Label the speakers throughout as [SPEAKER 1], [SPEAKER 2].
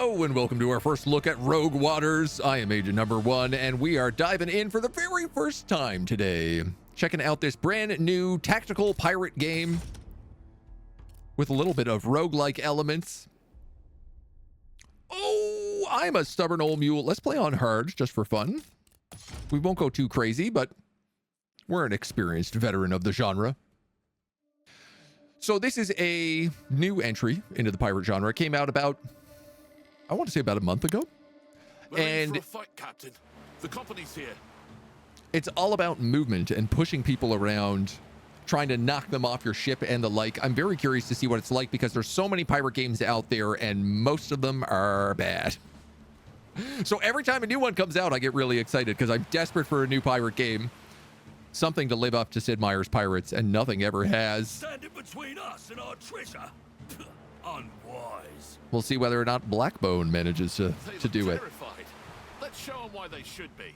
[SPEAKER 1] Hello and welcome to our first look at Rogue Waters. I am AgentNumberOne and we are diving in for the very first time today. Checking out this brand new tactical pirate game with a little bit of roguelike elements. Oh, I'm a stubborn old mule. Let's play on hard just for fun. We won't go too crazy, but we're an experienced veteran of the genre. So this is a new entry into the pirate genre. It came out about, I want to say about a month ago.
[SPEAKER 2] We're in for a fight, Captain. The company's here.
[SPEAKER 1] It's all about movement and pushing people around, trying to knock them off your ship and the like. I'm very curious to see what it's like because there's so many pirate games out there and most of them are bad. So every time a new one comes out, I get really excited because I'm desperate for a new pirate game. Something to live up to Sid Meier's Pirates, and nothing ever has.
[SPEAKER 3] Standing between us and our treasure. Unwise.
[SPEAKER 1] We'll see whether or not Blackbone manages to do it.
[SPEAKER 2] Let's show them why they should be.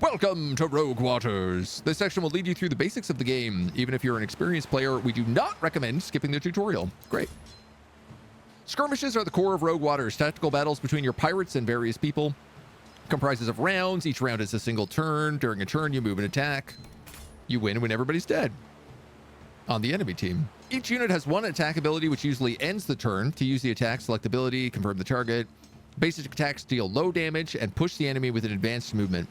[SPEAKER 1] Welcome to Rogue Waters. This section will lead you through the basics of the game. Even if you're an experienced player, we do not recommend skipping the tutorial. Great. Skirmishes are the core of Rogue Waters, tactical battles between your pirates and various people. Comprises of rounds. Each round is a single turn. During a turn, you move and attack. You win when everybody's dead on the enemy team. Each unit has one attack ability, which usually ends the turn. To use the attack, select ability, confirm the target. Basic attacks deal low damage and push the enemy with an advanced movement.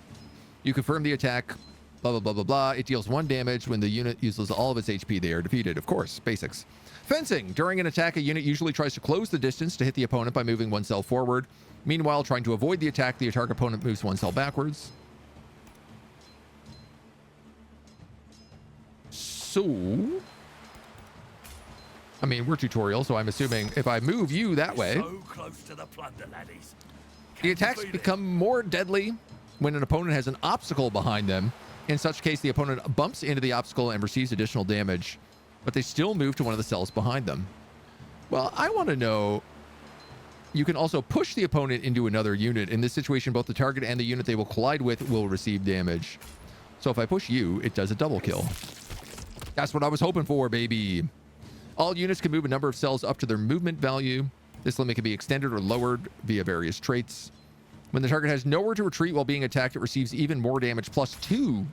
[SPEAKER 1] You confirm the attack, blah, blah, blah, blah, blah. It deals 1 damage. When the unit uses all of its HP, they are defeated. Of course, basics. Fencing. During an attack, a unit usually tries to close the distance to hit the opponent by moving 1 cell forward. Meanwhile, trying to avoid the attack, the target opponent moves 1 cell backwards. So, I mean, we're tutorial, so I'm assuming if I move you that way,
[SPEAKER 3] So close to the plunder, laddies.
[SPEAKER 1] the attacks become more deadly when an opponent has an obstacle behind them. In such case, the opponent bumps into the obstacle and receives additional damage, but they still move to one of the cells behind them. Well, I want to know, you can also push the opponent into another unit. In this situation, both the target and the unit they will collide with will receive damage. So if I push you, it does a double kill. That's what I was hoping for, baby. All units can move a number of cells up to their movement value. This limit can be extended or lowered via various traits. When the target has nowhere to retreat while being attacked, it receives even more damage, +2.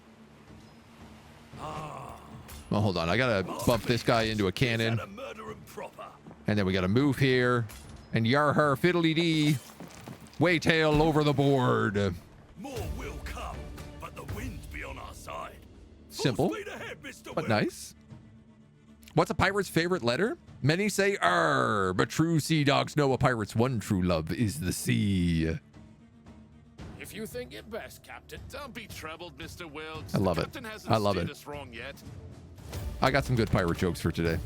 [SPEAKER 1] Well, hold on. I gotta bump this guy into a cannon. And then we gotta move here. And yar-har fiddly-dee. Waytail over the board.
[SPEAKER 3] More will come, but the wind's be on our side.
[SPEAKER 1] Simple,
[SPEAKER 3] Full speed ahead, Mr.
[SPEAKER 1] but
[SPEAKER 3] Will.
[SPEAKER 1] nice. What's a pirate's favorite letter? Many say R, but true sea dogs know a pirate's one true love is the sea.
[SPEAKER 2] If you think it best, Captain, don't be troubled, Mr. Wilkes.
[SPEAKER 1] I love it.
[SPEAKER 2] Captain hasn't
[SPEAKER 1] I love
[SPEAKER 2] steered
[SPEAKER 1] it.
[SPEAKER 2] us wrong yet.
[SPEAKER 1] I got some good pirate jokes for today.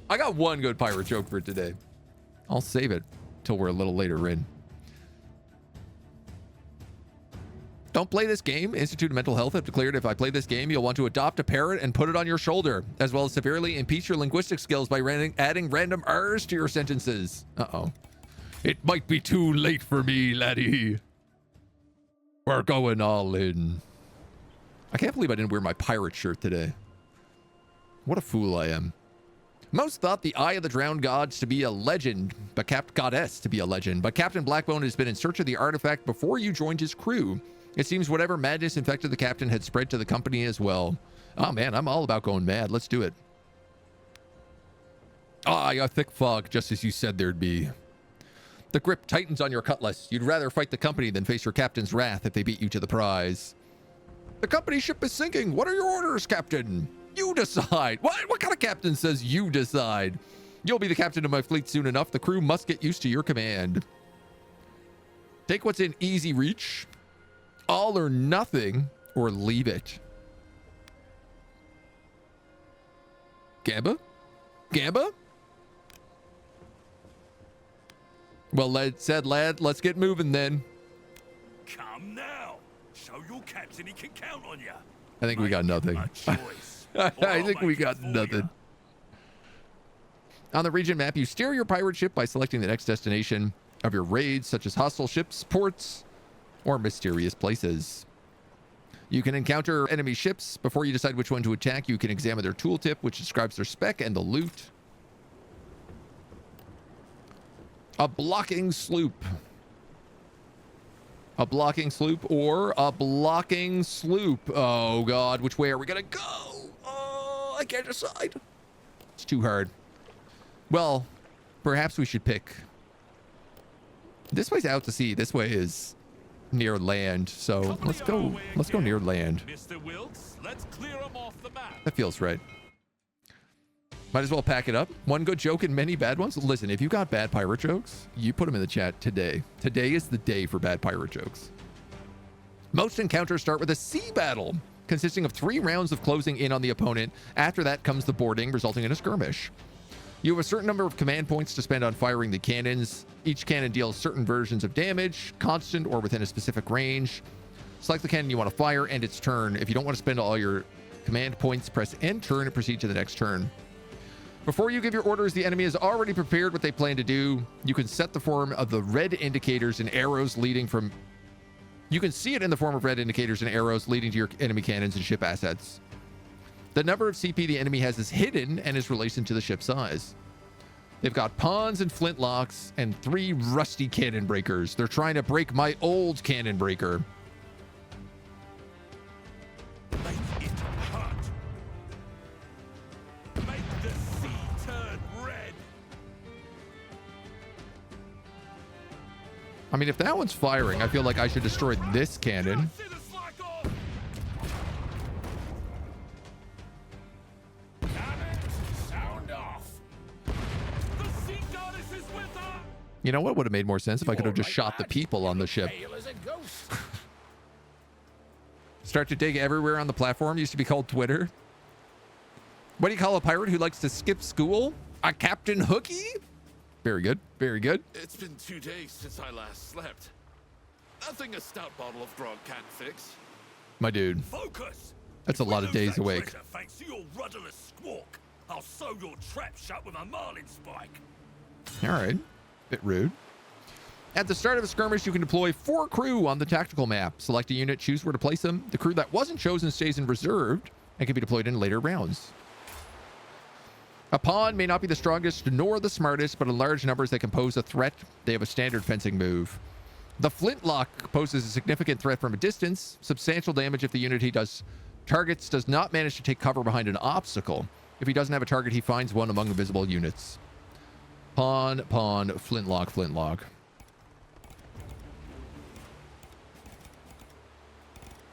[SPEAKER 1] I got one good pirate joke for today. I'll save it till we're a little later in. Don't play this game. Institute of Mental Health have declared if I play this game, you'll want to adopt a parrot and put it on your shoulder, as well as severely impeach your linguistic skills by adding random R's to your sentences. Uh-oh. It might be too late for me, laddie. We're going all in. I can't believe I didn't wear my pirate shirt today. What a fool I am. Most thought the Eye of the Drowned Gods to be a legend, but Goddess to be a legend, but Captain Blackbone has been in search of the artifact before you joined his crew. It seems whatever madness infected the captain had spread to the company as well. Oh man, I'm all about going mad. Let's do it. Ah, a thick fog, just as you said there'd be. The grip tightens on your cutlass. You'd rather fight the company than face your captain's wrath if they beat you to the prize. The company ship is sinking. What are your orders, Captain? You decide. What kind of captain says you decide? You'll be the captain of my fleet soon enough. The crew must get used to your command. Take what's in easy reach. All or nothing, or leave it. Gamba? Gamba? Well, lad, let's get moving then.
[SPEAKER 3] Come now. Show your captain he can count on you.
[SPEAKER 1] I think we got nothing. I think we got nothing. On the region map, you steer your pirate ship by selecting the next destination of your raids, such as hostile ships, ports, or mysterious places. You can encounter enemy ships. Before you decide which one to attack, you can examine their tooltip, which describes their spec and the loot. A blocking sloop. A blocking sloop or a blocking sloop. Oh, God. Which way are we going to go? Oh, I can't decide. It's too hard. Well, perhaps we should pick. This way's out to sea. This way is near land. So let's go near land.
[SPEAKER 2] Mr. Wilkes, let's clear them off the map.
[SPEAKER 1] That feels right. Might as well pack it up. One good joke and many bad ones. Listen, if you got bad pirate jokes, you put them in the chat today. Today is the day for bad pirate jokes. Most encounters start with a sea battle, consisting of 3 rounds of closing in on the opponent. After that comes the boarding, resulting in a skirmish. You have a certain number of command points to spend on firing the cannons. Each cannon deals certain versions of damage, constant or within a specific range. Select the cannon you want to fire, end its turn. If you don't want to spend all your command points, press end turn and proceed to the next turn. Before you give your orders, the enemy has already prepared what they plan to do. You can set the form of the red indicators and arrows leading from... You can see it in the form of red indicators and arrows leading to your enemy cannons and ship assets. The number of CP the enemy has is hidden and is related to the ship size. They've got pawns and flintlocks and 3 rusty cannon breakers. They're trying to break my old cannon breaker.
[SPEAKER 3] Make it hot. Make the sea turn red.
[SPEAKER 1] I mean, if that one's firing, I feel like I should destroy this cannon.
[SPEAKER 3] See the slack off.
[SPEAKER 2] Cannons, sound off.
[SPEAKER 3] The sea goddess is with her.
[SPEAKER 1] You know what would have made more sense if I could have just shot the people on the ship.
[SPEAKER 2] Pale as a ghost.
[SPEAKER 1] Start to dig everywhere on the platform. Used to be called Twitter. What do you call a pirate who likes to skip school? A Captain Hooky? Very good. Very good.
[SPEAKER 2] It's been 2 days since I last slept. Nothing a stout bottle of grog can't fix.
[SPEAKER 1] My dude.
[SPEAKER 3] Focus.
[SPEAKER 1] That's a
[SPEAKER 3] If we
[SPEAKER 1] lot of
[SPEAKER 3] lose
[SPEAKER 1] days
[SPEAKER 3] that
[SPEAKER 1] awake.
[SPEAKER 3] treasure Thanks to your rudderless squawk, I'll sew your trap shut with a marlin spike.
[SPEAKER 1] All right. Bit rude. At the start of a skirmish, you can deploy 4 crew on the tactical map. Select a unit, choose where to place them. The crew that wasn't chosen stays in reserved and can be deployed in later rounds. A pawn may not be the strongest nor the smartest, but in large numbers they can pose a threat. They have a standard fencing move. The flintlock poses a significant threat from a distance. Substantial damage if the unit he targets does not manage to take cover behind an obstacle. If he doesn't have a target, he finds one among the visible units. Pawn, pawn, flintlock, flintlock.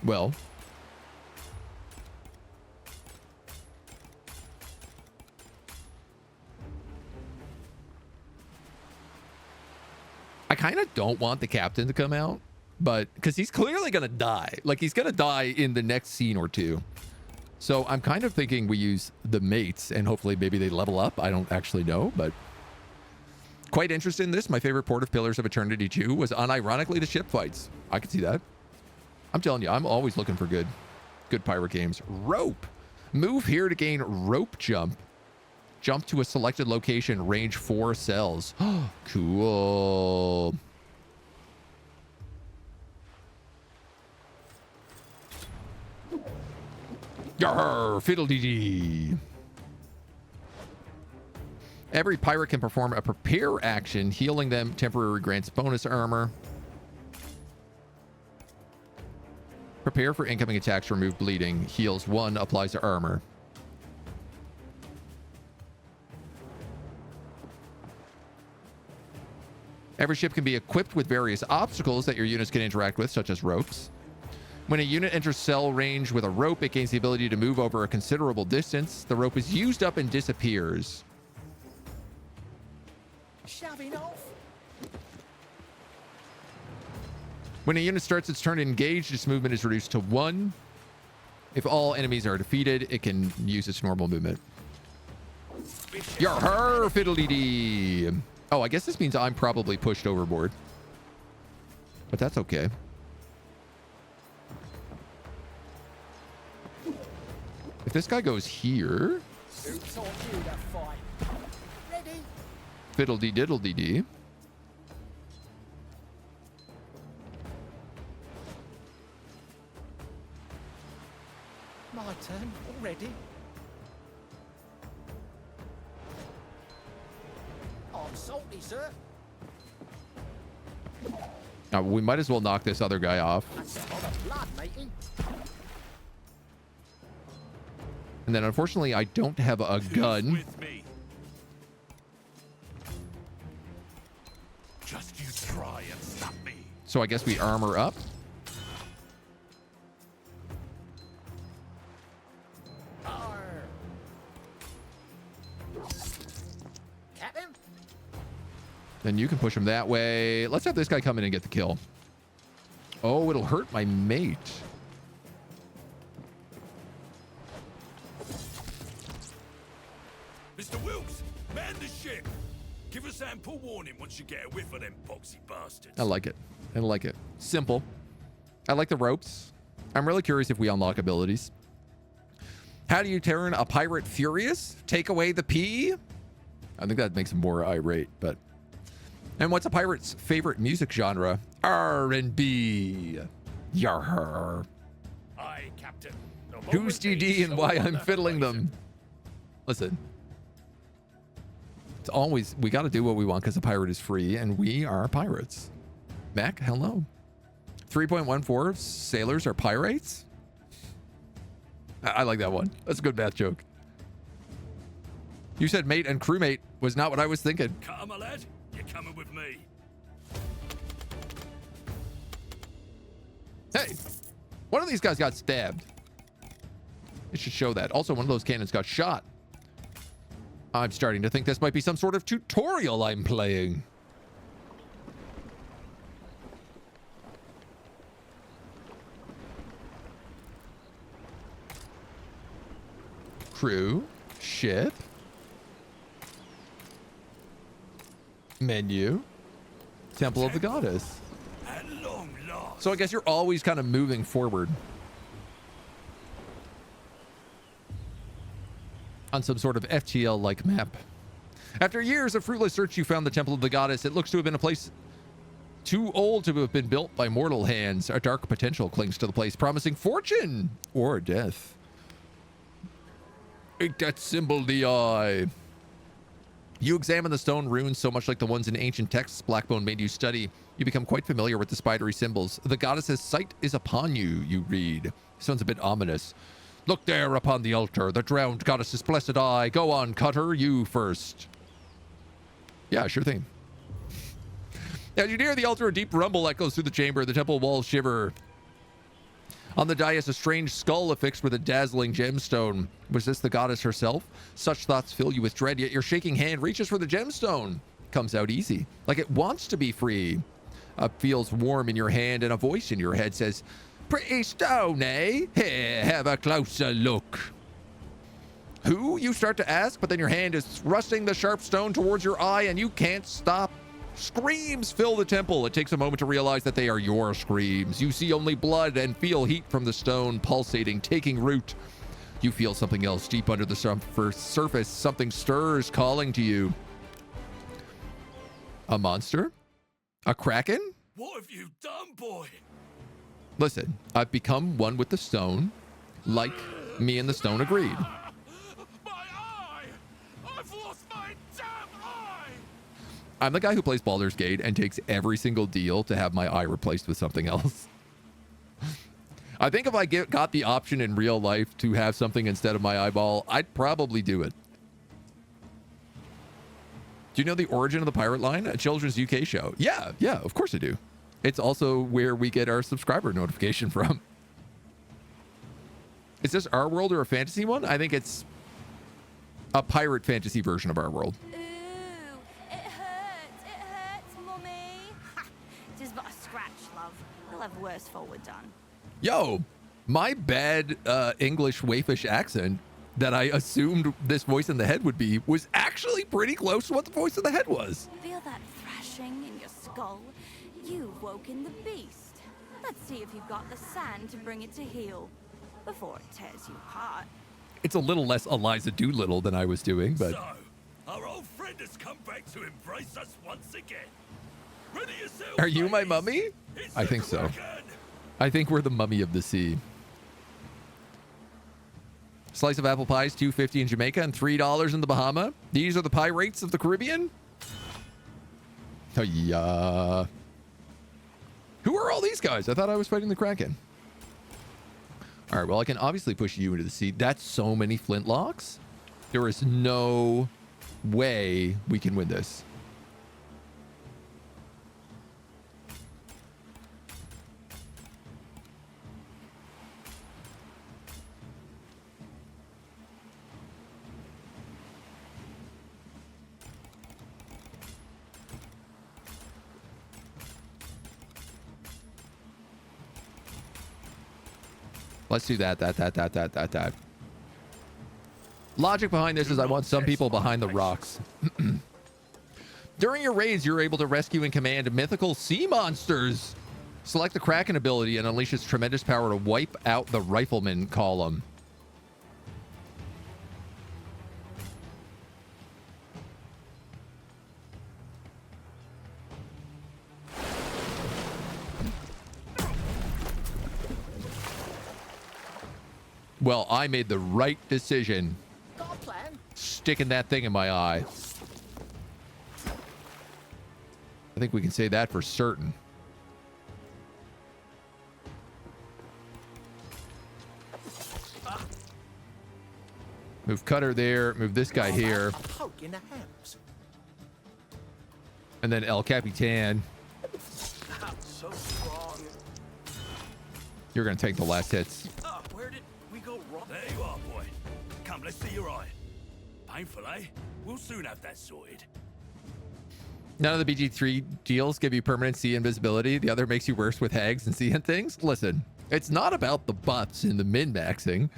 [SPEAKER 1] Well, I kind of don't want the captain to come out, but because he's clearly going to die. Like, he's going to die in the next scene or two. So I'm kind of thinking we use the mates and hopefully maybe they level up. I don't actually know, but quite interested in this. My favorite port of Pillars of Eternity 2 was unironically the ship fights. I could see that. I'm telling you, I'm always looking for good pirate games. Rope. Move here to gain rope jump. Jump to a selected location, range 4 cells. Cool. Yarr, fiddle-dee-dee. Every pirate can perform a prepare action. Healing them temporarily grants bonus armor. Prepare for incoming attacks, remove bleeding. Heals 1, applies to armor. Every ship can be equipped with various obstacles that your units can interact with, such as ropes. When a unit enters cell range with a rope, it gains the ability to move over a considerable distance. The rope is used up and disappears.
[SPEAKER 4] Shoving off.
[SPEAKER 1] When a unit starts its turn engaged, its movement is reduced to 1. If all enemies are defeated, it can use its normal movement. Yarr, fiddle-dee-dee. Oh, I guess this means I'm probably pushed overboard. But that's okay. If this guy goes here...
[SPEAKER 4] Who taught you to fight? Ready?
[SPEAKER 1] Fiddle-dee-diddle-dee-dee.
[SPEAKER 4] My turn already. I'm salty, sir.
[SPEAKER 1] We might as well knock this other guy off.
[SPEAKER 4] That's a lot of blood, matey.
[SPEAKER 1] And then unfortunately, I don't have a gun.
[SPEAKER 3] With me. Just you try and stop me.
[SPEAKER 1] So I guess we armor up.
[SPEAKER 4] Arr. Captain?
[SPEAKER 1] Then you can push him that way. Let's have this guy come in and get the kill. Oh, it'll hurt my mate.
[SPEAKER 3] Mr. Wilkes, man the ship. Give us ample warning once you get a whiff of them boxy bastards.
[SPEAKER 1] I like it. I like it. Simple. I like the ropes. I'm really curious if we unlock abilities. How do you turn a pirate furious? Take away the P? I think that makes him more irate, but... And what's a pirate's favorite music genre? R&B. Yarr.
[SPEAKER 3] Aye, Captain. The
[SPEAKER 1] Who's
[SPEAKER 3] moment
[SPEAKER 1] GD
[SPEAKER 3] they
[SPEAKER 1] and
[SPEAKER 3] show
[SPEAKER 1] why
[SPEAKER 3] up
[SPEAKER 1] I'm
[SPEAKER 3] that
[SPEAKER 1] fiddling
[SPEAKER 3] place,
[SPEAKER 1] them? Listen. It's always, we got to do what we want because a pirate is free and we are pirates. Mac, hello. 3.14 sailors are pirates? I like that one. That's a good math joke. You said mate and crewmate was not what I was thinking.
[SPEAKER 3] Cut 'em, my lad. You're coming with me.
[SPEAKER 1] Hey, one of these guys got stabbed. It should show that. Also, one of those cannons got shot. I'm starting to think this might be some sort of tutorial I'm playing. Crew, ship, menu, Temple of the Goddess.
[SPEAKER 3] At long last.
[SPEAKER 1] So I guess you're always kind of moving forward on some sort of FTL-like map. After years of fruitless search, you found the Temple of the Goddess. It looks to have been a place too old to have been built by mortal hands. A dark potential clings to the place, promising fortune or death. Make that symbol the eye. You examine the stone runes so much like the ones in ancient texts Blackbone made you study. You become quite familiar with the spidery symbols. The goddess's sight is upon you, you read. Sounds a bit ominous. Look there upon the altar, the drowned goddess's blessed eye. Go on, Cutter, you first. Yeah, sure thing. As you near the altar, a deep rumble echoes through the chamber. The temple walls shiver. On the dais, a strange skull affixed with a dazzling gemstone. Was this the goddess herself? Such thoughts fill you with dread, yet your shaking hand reaches for the gemstone. Comes out easy, like it wants to be free. Feels warm in your hand, and a voice in your head says, "Pretty stone, eh? Here, have a closer look." Who? You start to ask, but then your hand is thrusting the sharp stone towards your eye, and you can't stop. Screams fill the temple. It takes a moment to realize that they are your screams. You see only blood and feel heat from the stone pulsating, taking root. You feel something else deep under the surface. Something stirs, calling to you. A monster? A kraken?
[SPEAKER 3] What have you done, boy?
[SPEAKER 1] Listen, I've become one with the stone, like me and the stone agreed.
[SPEAKER 2] My eye! I've lost my damn eye!
[SPEAKER 1] I'm the guy who plays Baldur's Gate and takes every single deal to have my eye replaced with something else. I think if I got the option in real life to have something instead of my eyeball, I'd probably do it. Do you know the origin of the Pirate Line? A children's UK show. Yeah, of course I do. It's also where we get our subscriber notification from. Is this our world or a fantasy one? I think it's a pirate fantasy version of our world.
[SPEAKER 5] Ooh, it hurts, mummy. Ha! Just but a scratch, love. We'll have worse forward done.
[SPEAKER 1] Yo, my bad English waifish accent that I assumed this voice in the head would be was actually pretty close to what the voice in the head was.
[SPEAKER 5] Feel that thrashing in your skull? You've woken the beast. Let's see if you've got the sand to bring it to heel before it tears you apart.
[SPEAKER 1] It's a little less Eliza Doolittle than I was doing, but...
[SPEAKER 3] So, our old friend has come back to embrace us once again. Ready yourself,
[SPEAKER 1] Are you my
[SPEAKER 3] ladies.
[SPEAKER 1] mummy?
[SPEAKER 3] It's
[SPEAKER 1] I
[SPEAKER 3] the
[SPEAKER 1] think so.
[SPEAKER 3] kraken.
[SPEAKER 1] I think we're the mummy of the sea. Slice of apple pies, $2.50 in Jamaica and $3 in the Bahama. These are the pirates of the Caribbean? Oh, yeah. all these guys? I thought I was fighting the Kraken. All right, well, I can obviously push you into the sea. That's so many flintlocks. There is no way we can win this. Let's do that. Logic behind this is I want some people behind the rocks. During your raids, you're able to rescue and command mythical sea monsters. Select the Kraken ability and unleash its tremendous power to wipe out the rifleman column. Well, I made the right decision.
[SPEAKER 4] Got a plan?
[SPEAKER 1] Sticking that thing in my eye. I think we can say that for certain. Move Cutter there. Move this guy here.
[SPEAKER 4] Poke in the hams.
[SPEAKER 1] And then El Capitan.
[SPEAKER 4] So strong.
[SPEAKER 1] You're going to take the last hits.
[SPEAKER 3] Oh, where did we go wrong? There you are, boy. Come, let's see your eye. Painful, eh? We'll soon have that sorted.
[SPEAKER 1] None of the BG3 deals give you permanent sea invisibility. The other makes you worse with hags and sea and things. Listen, it's not about the buffs and the min-maxing.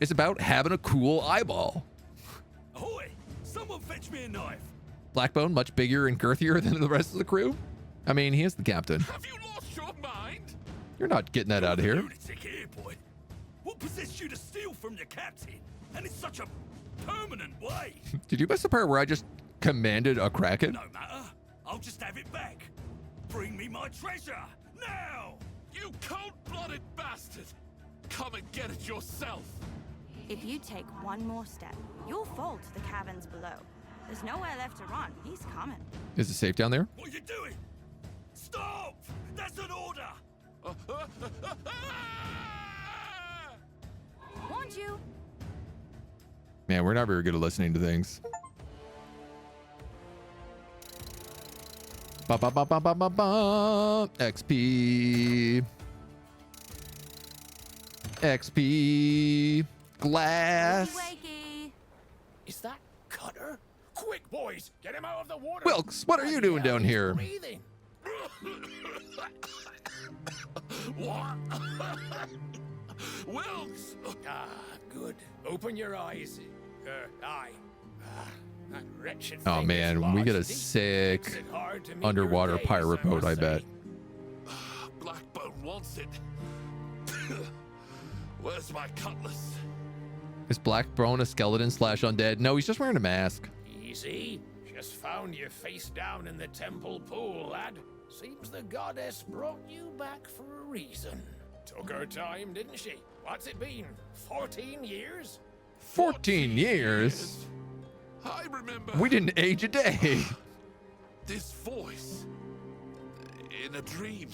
[SPEAKER 1] It's about having a cool eyeball.
[SPEAKER 3] Ahoy! Someone fetch me a knife.
[SPEAKER 1] Blackbone, much bigger and girthier than the rest of the crew. I mean, he is the captain.
[SPEAKER 2] Have you lost your mind?
[SPEAKER 1] You're not getting that out of here.
[SPEAKER 3] Lunatic here, boy. What possessed you to steal from your captain? And in such a permanent way?
[SPEAKER 1] Did you miss the part where I just commanded a Kraken?
[SPEAKER 3] No matter. I'll just have it back. Bring me my treasure, now!
[SPEAKER 2] You cold-blooded bastard! Come and get it yourself!
[SPEAKER 5] If you take one more step, you'll fall to the caverns below. There's nowhere left to run. He's coming.
[SPEAKER 1] Is it safe down there?
[SPEAKER 3] What are you doing? Stop! That's an order!
[SPEAKER 5] Warned you.
[SPEAKER 1] Man, we're not very good at listening to things. Ba ba ba ba ba ba ba. XP. XP. Glass.
[SPEAKER 5] Wakey, wakey.
[SPEAKER 4] Is that Cutter?
[SPEAKER 6] Quick, boys! Get him out of the water!
[SPEAKER 1] Wilkes, what are you doing down here?
[SPEAKER 4] Breathing.
[SPEAKER 2] What? Wilkes!
[SPEAKER 6] Ah, good. Open your eyes. Aye. That wretched
[SPEAKER 1] Oh
[SPEAKER 6] thing
[SPEAKER 1] man,
[SPEAKER 6] is
[SPEAKER 1] when we get a
[SPEAKER 6] lost.
[SPEAKER 1] sick
[SPEAKER 6] Makes it hard to meet
[SPEAKER 1] underwater
[SPEAKER 6] your gaze,
[SPEAKER 1] pirate
[SPEAKER 6] I
[SPEAKER 1] boat,
[SPEAKER 6] must
[SPEAKER 1] I bet.
[SPEAKER 6] say.
[SPEAKER 2] Blackbone wants it. Where's my cutlass?
[SPEAKER 1] Is Blackbone a skeleton / undead? No, he's just wearing a mask.
[SPEAKER 6] Easy. Just found you face down in the temple pool, lad. Seems the goddess brought you back for a reason. Took her time, didn't she? What's it been? 14 years?
[SPEAKER 1] 14 years?
[SPEAKER 2] I remember
[SPEAKER 1] We didn't age a day.
[SPEAKER 2] this voice in a dream.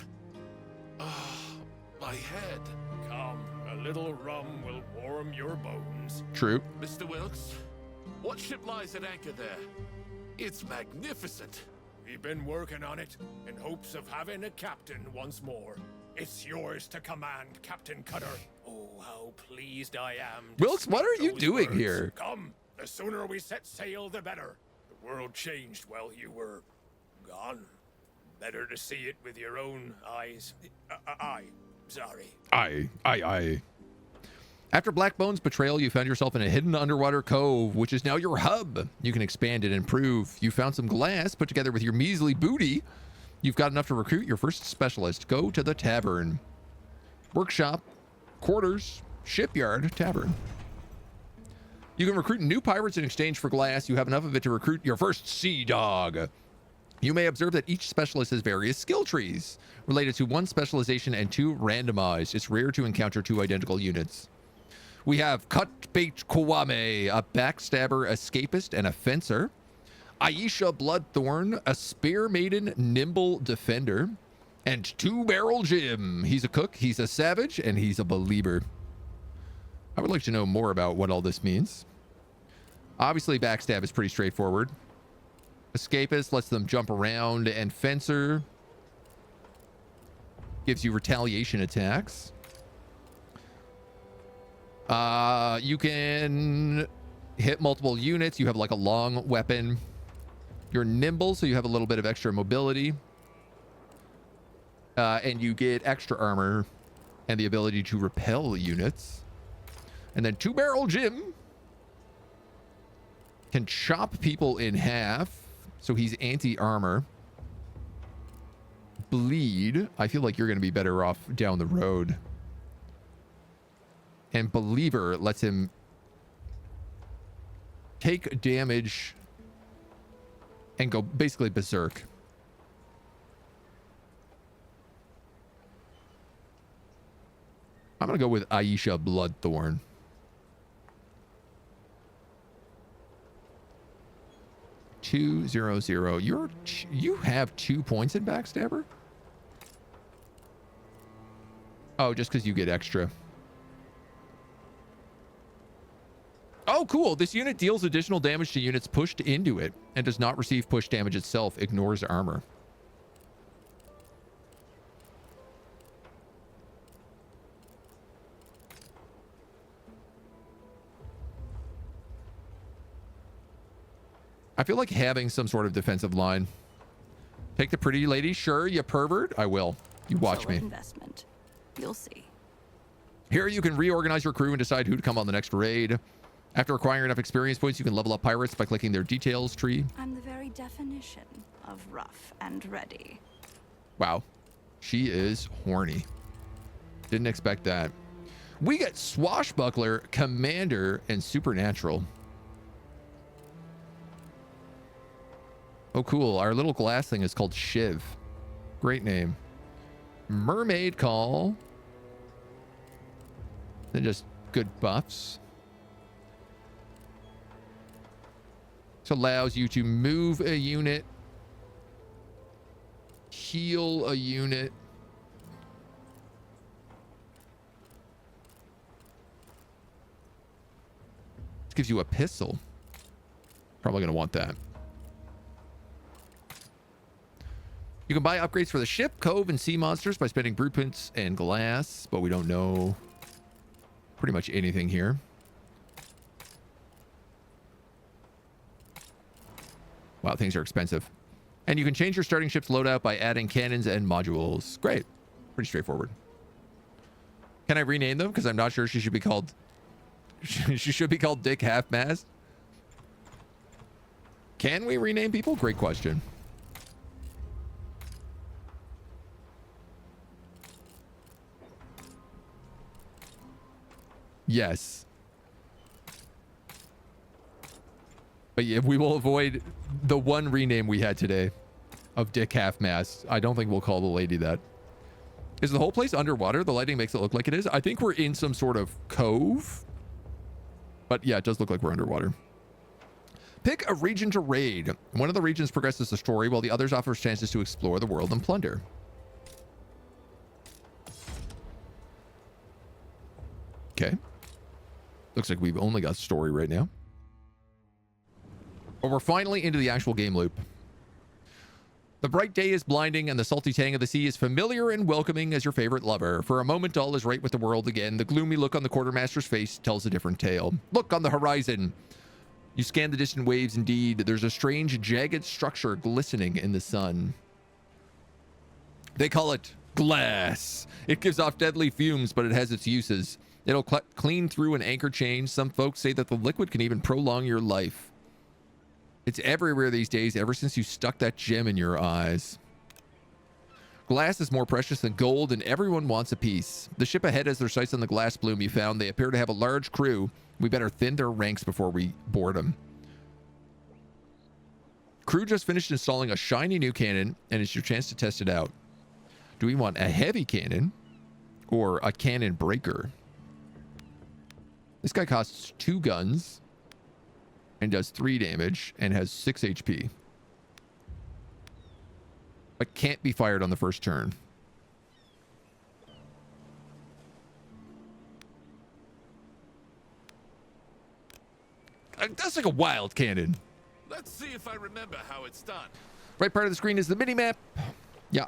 [SPEAKER 2] Ah, my head.
[SPEAKER 6] Come, a little rum will warm your bones.
[SPEAKER 1] True.
[SPEAKER 2] Mr. Wilkes, what ship lies at anchor there? It's magnificent.
[SPEAKER 6] We've been working on it in hopes of having a captain once more. It's yours to command, Captain Cutter. Oh, how pleased I am. to
[SPEAKER 1] Wilkes, what
[SPEAKER 6] speak
[SPEAKER 1] are you
[SPEAKER 6] those
[SPEAKER 1] doing
[SPEAKER 6] words.
[SPEAKER 1] here?
[SPEAKER 6] Come, the sooner we set sail, the better. The world changed while you were gone. Better to see it with your own eyes. Sorry.
[SPEAKER 1] Aye. After Blackbone's betrayal, you found yourself in a hidden underwater cove, which is now your hub. You can expand and improve. You found some glass put together with your measly booty. You've got enough to recruit your first specialist. Go to the tavern. Workshop, quarters, shipyard, tavern. You can recruit new pirates in exchange for glass. You have enough of it to recruit your first sea dog. You may observe that each specialist has various skill trees related to one specialization and 2 randomized. It's rare to encounter 2 identical units. We have Cutbait Kwame, a backstabber, escapist, and a fencer. Aisha Bloodthorn, a spear maiden, nimble defender. And two-barrel Jim. He's a cook, he's a savage, and he's a believer. I would like to know more about what all this means. Obviously, backstab is pretty straightforward. Escapist lets them jump around, and fencer gives you retaliation attacks. You can hit multiple units. You have like a long weapon. You're nimble, so you have a little bit of extra mobility. And you get extra armor and the ability to repel units. And then two-barrel Jim can chop people in half, so he's anti-armor. Bleed, I feel like you're going to be better off down the road. And Believer lets him take damage and go basically berserk. I'm going to go with Aisha Bloodthorn. Two, zero, zero. You have 2 points in Backstabber? Oh, just because you get extra. Oh, cool. This unit deals additional damage to units pushed into it and does not receive push damage itself. Ignores armor. I feel like having some sort of defensive line. Take the pretty lady. Sure, you pervert. I will. You watch me.
[SPEAKER 5] Investment. You'll see.
[SPEAKER 1] Here you can reorganize your crew and decide who to come on the next raid. After acquiring enough experience points, you can level up pirates by clicking their details tree.
[SPEAKER 5] I'm the very definition of rough and ready.
[SPEAKER 1] Wow. She is horny. Didn't expect that. We get Swashbuckler, Commander, and Supernatural. Oh, cool. Our little glass thing is called Shiv. Great name. Mermaid Call. Then just good buffs. This allows you to move a unit, heal a unit. This gives you a pistol. Probably going to want that. You can buy upgrades for the ship, cove, and sea monsters by spending blueprints and glass, but we don't know pretty much anything here. Wow, things are expensive. And you can change your starting ship's loadout by adding cannons and modules. Great. Pretty straightforward. Can I rename them? Because I'm not sure she should be called... she should be called Dick Half-Mast. Can we rename people? Great question. Yes. But yeah, we will avoid the one rename we had today of Dick Half-Mast. I don't think we'll call the lady that. Is the whole place underwater? The lighting makes it look like it is. I think we're in some sort of cove. But yeah, it does look like we're underwater. Pick a region to raid. One of the regions progresses the story, while the others offers chances to explore the world and plunder. Okay. Looks like we've only got story right now. But we're finally into the actual game loop. The bright day is blinding, and the salty tang of the sea is familiar and welcoming as your favorite lover. For a moment, all is right with the world again. The gloomy look on the quartermaster's face tells a different tale. Look on the horizon. You scan the distant waves. Indeed, there's a strange, jagged structure glistening in the sun. They call it glass. It gives off deadly fumes, but it has its uses. It'll clean through an anchor chain. Some folks say that the liquid can even prolong your life. It's everywhere these days, ever since you stuck that gem in your eyes. Glass is more precious than gold, and everyone wants a piece. The ship ahead has their sights on the glass bloom you found. They appear to have a large crew. We better thin their ranks before we board them. Crew just finished installing a shiny new cannon, and it's your chance to test it out. Do we want a heavy cannon or a cannon breaker? This guy costs 2 guns and does 3 damage and has 6 HP. But can't be fired on the first turn. Just like a wild cannon.
[SPEAKER 2] Let's see if I remember how it's done.
[SPEAKER 1] Right part of the screen is the mini-map. Yeah.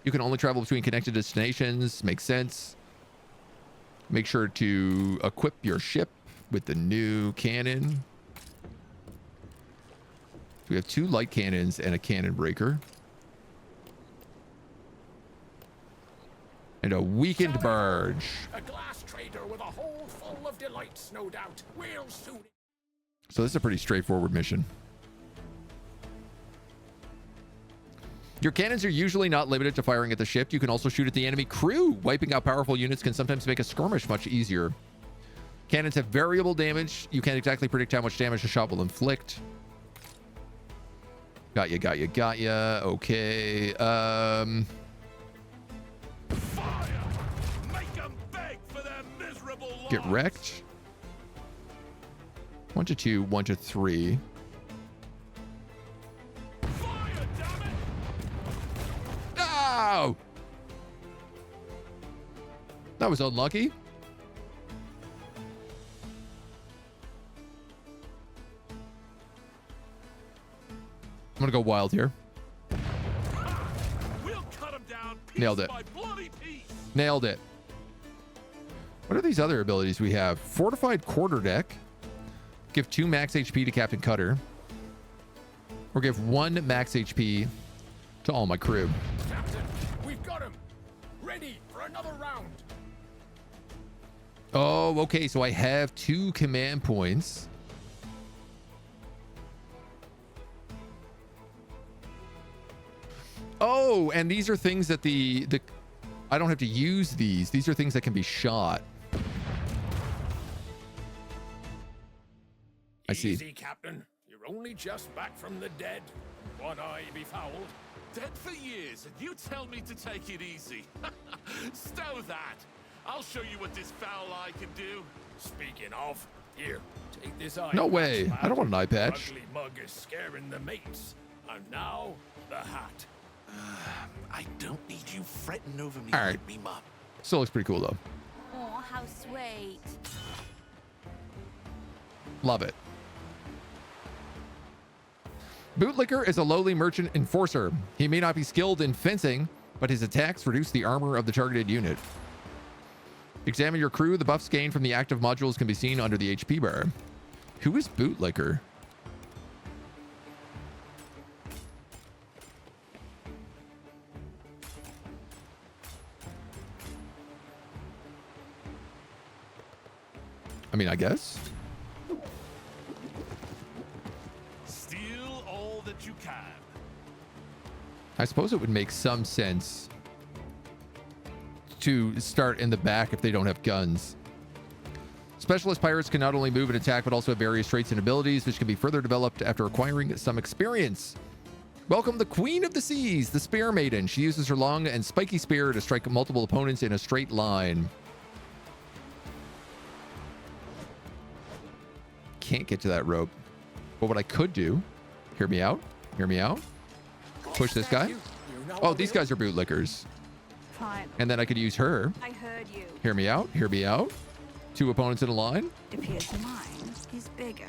[SPEAKER 1] You can only travel between connected destinations. Makes sense. Make sure to equip your ship with the new cannon. We have 2 light cannons and a cannon breaker. And a weakened barge.
[SPEAKER 6] A glass trader with a hold full of delights, no doubt. We'll soon.
[SPEAKER 1] So this is a pretty straightforward mission. Your cannons are usually not limited to firing at the ship. You can also shoot at the enemy crew. Wiping out powerful units can sometimes make a skirmish much easier. Cannons have variable damage. You can't exactly predict how much damage a shot will inflict. Got ya. Okay.
[SPEAKER 2] Fire! Make 'em beg for their miserable lives.
[SPEAKER 1] Get wrecked. 1 to 2, 1 to 3.
[SPEAKER 2] Fire, damn it!
[SPEAKER 1] Oh! That was unlucky. I'm gonna go wild here.
[SPEAKER 2] We'll cut 'em down piece
[SPEAKER 1] Nailed it.
[SPEAKER 2] by bloody piece.
[SPEAKER 1] Nailed it. What are these other abilities we have? Fortified quarterdeck. Give 2 max HP to Captain Cutter. Or give 1 max HP to all my crew.
[SPEAKER 6] Captain, we've got him. Ready for another round.
[SPEAKER 1] Oh, okay. So I have 2 command points. Oh, and these are things that the I don't have to use these. These are things that can be shot. I see.
[SPEAKER 6] Easy, Captain. You're only just back from the dead. One eye befouled.
[SPEAKER 2] Dead for years, and you tell me to take it easy. Stow that. I'll show you what this foul eye can do.
[SPEAKER 6] Speaking of, here, take this eye.
[SPEAKER 1] No way. I don't want an eye patch.
[SPEAKER 6] Ugly mug is scaring the mates. And now, the hat.
[SPEAKER 3] I don't need you fretting over me,
[SPEAKER 1] All right.
[SPEAKER 3] me mum.
[SPEAKER 1] Still looks pretty cool though.
[SPEAKER 5] Oh, how sweet.
[SPEAKER 1] Love it. Bootlicker is a lowly merchant enforcer. He may not be skilled in fencing, but his attacks reduce the armor of the targeted unit. Examine your crew. The buffs gained from the active modules can be seen under the HP bar. Who is Bootlicker? I mean, I guess.
[SPEAKER 2] Steal all that you can.
[SPEAKER 1] I suppose it would make some sense to start in the back if they don't have guns. Specialist pirates can not only move and attack, but also have various traits and abilities, which can be further developed after acquiring some experience. Welcome the Queen of the Seas, the Spear Maiden. She uses her long and spiky spear to strike multiple opponents in a straight line. Can't get to that rope. But what I could do, hear me out, push this guy. Oh, these guys are bootlickers.
[SPEAKER 5] Fine.
[SPEAKER 1] And then I could use her.
[SPEAKER 5] I heard you.
[SPEAKER 1] Hear me out. 2 opponents in a line.
[SPEAKER 5] Appears mine is bigger.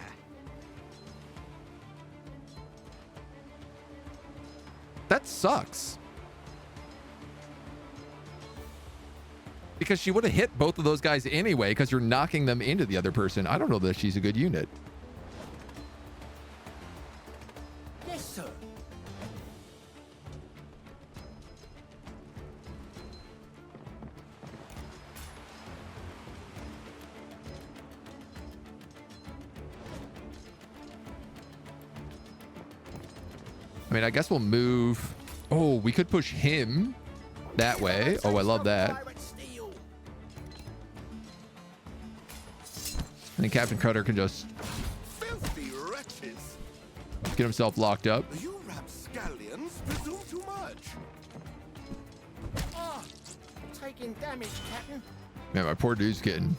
[SPEAKER 1] That sucks. Because she would have hit both of those guys anyway, because you're knocking them into the other person. I don't know that she's a good unit.
[SPEAKER 4] Yes, sir.
[SPEAKER 1] I mean, I guess we'll move. Oh, we could push him that way. Oh, I love that.
[SPEAKER 6] Pirate steel.
[SPEAKER 1] And then Captain Cutter can just
[SPEAKER 3] Filthy wretches!
[SPEAKER 1] get himself locked up.
[SPEAKER 3] You rapscallions presume too much.
[SPEAKER 6] Ah, taking damage, Captain.
[SPEAKER 1] Man, my poor dude's getting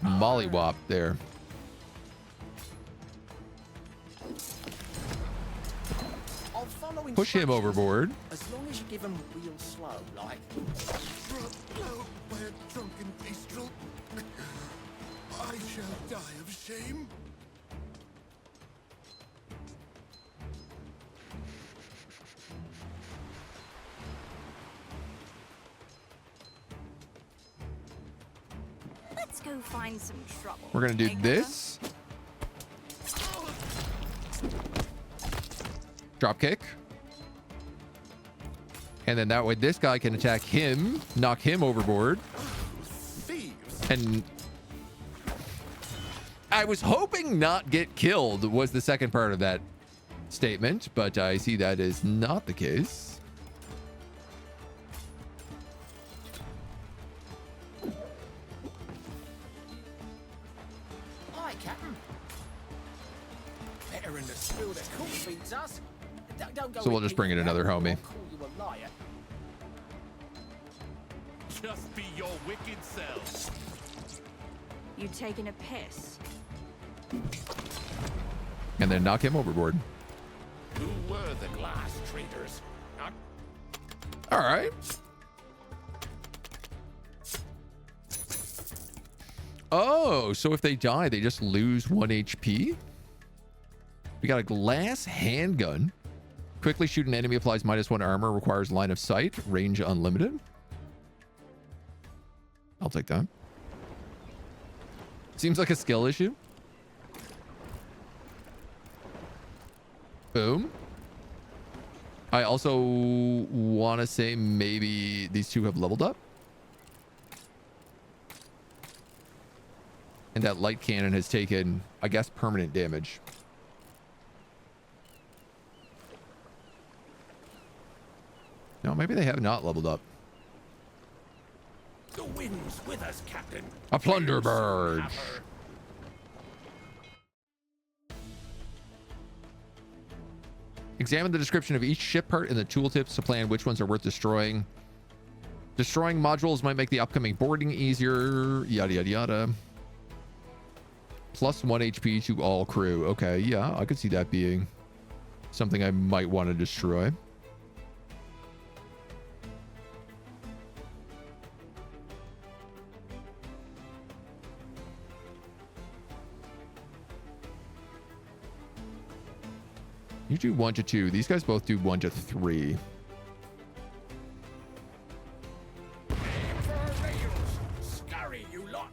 [SPEAKER 1] mollywopped there.
[SPEAKER 6] I'll follow
[SPEAKER 1] Push him
[SPEAKER 6] instructions,
[SPEAKER 1] overboard.
[SPEAKER 6] As long as you give him real slow, like.
[SPEAKER 3] Struck low by a drunken wastrel. I shall die of shame.
[SPEAKER 5] Let's go find some trouble.
[SPEAKER 1] We're gonna do
[SPEAKER 5] Hey,
[SPEAKER 1] this. Drop kick. And then that way this guy can attack him, knock him overboard.
[SPEAKER 2] Thieves.
[SPEAKER 1] And I was hoping not get killed was the second part of that statement, but I see that is not the case.
[SPEAKER 4] Hi, Captain. Better in the spill that cook feeds us. Don't go
[SPEAKER 1] So we'll
[SPEAKER 4] in
[SPEAKER 1] just bring in
[SPEAKER 4] here
[SPEAKER 1] another
[SPEAKER 4] now,
[SPEAKER 1] homie.
[SPEAKER 4] I'll call you a liar.
[SPEAKER 2] Just be your wicked self.
[SPEAKER 5] You taking a piss?
[SPEAKER 1] And then knock him overboard.
[SPEAKER 6] Who were the glass traders? Not
[SPEAKER 1] All right. Oh, so if they die, they just lose 1 HP? We got a glass handgun. Quickly shoot an enemy, applies -1 armor, requires line of sight, range unlimited. I'll take that. Seems like a skill issue. Boom. I also want to say maybe these two have leveled up. And that light cannon has taken, I guess, permanent damage. No, maybe they have not leveled up.
[SPEAKER 6] the wind's with us, Captain.
[SPEAKER 1] A plunder
[SPEAKER 6] We'll soon
[SPEAKER 1] barge.
[SPEAKER 6] have her.
[SPEAKER 1] Examine the description of each ship part in the tooltips to plan which ones are worth destroying. Destroying modules might make the upcoming boarding easier. Yada, yada, yada. Plus 1 HP to all crew. Okay, yeah, I could see that being something I might want to destroy. You do 1 to 2. These guys both do 1 to 3.
[SPEAKER 6] Aim for rails. Scurry, you lot.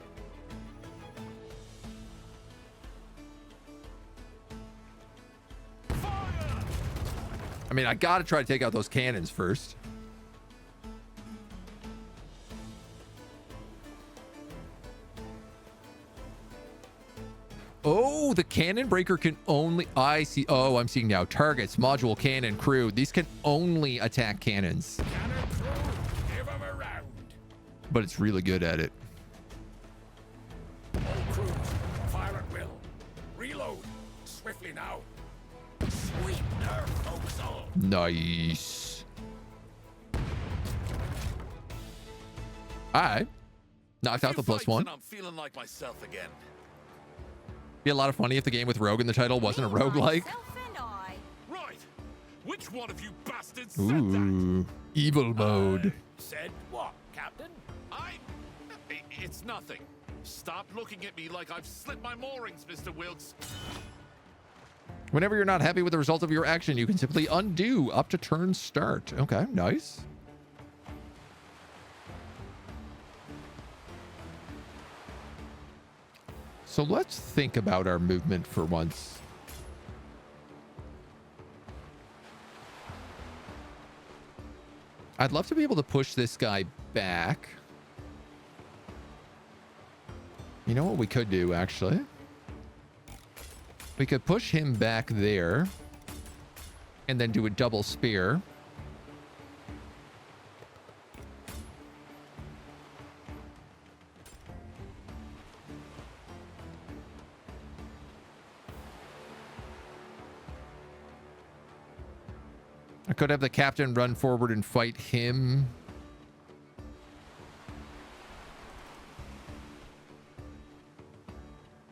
[SPEAKER 6] Fire!
[SPEAKER 1] I mean, I gotta try to take out those cannons first. Oh, the cannon breaker can only... I see. Oh, I'm seeing now. Targets, module, cannon, crew. These can only attack cannons.
[SPEAKER 6] Cannon crew, give 'em a round.
[SPEAKER 1] But it's really good at it.
[SPEAKER 6] All crews, fire at will. Reload. Swiftly now. Sweep their forecastle.
[SPEAKER 1] Nice. Alright. Knocked out the
[SPEAKER 2] Few
[SPEAKER 1] plus
[SPEAKER 2] fights
[SPEAKER 1] 1.
[SPEAKER 2] and I'm feeling like myself again.
[SPEAKER 1] Be a lot of funny if the game with Rogue in the title wasn't a roguelike.
[SPEAKER 5] Myself and I.
[SPEAKER 2] Right. Which one of you bastards said that?
[SPEAKER 1] Ooh. Evil mode.
[SPEAKER 6] Said what, Captain?
[SPEAKER 2] It's nothing. Stop looking at me like I've slipped my moorings, Mr. Wilkes.
[SPEAKER 1] Whenever you're not happy with the result of your action, you can simply undo up to turn start. Okay, nice. So let's think about our movement for once. I'd love to be able to push this guy back. You know what we could do, actually? We could push him back there and then do a double spear. I could have the captain run forward and fight him.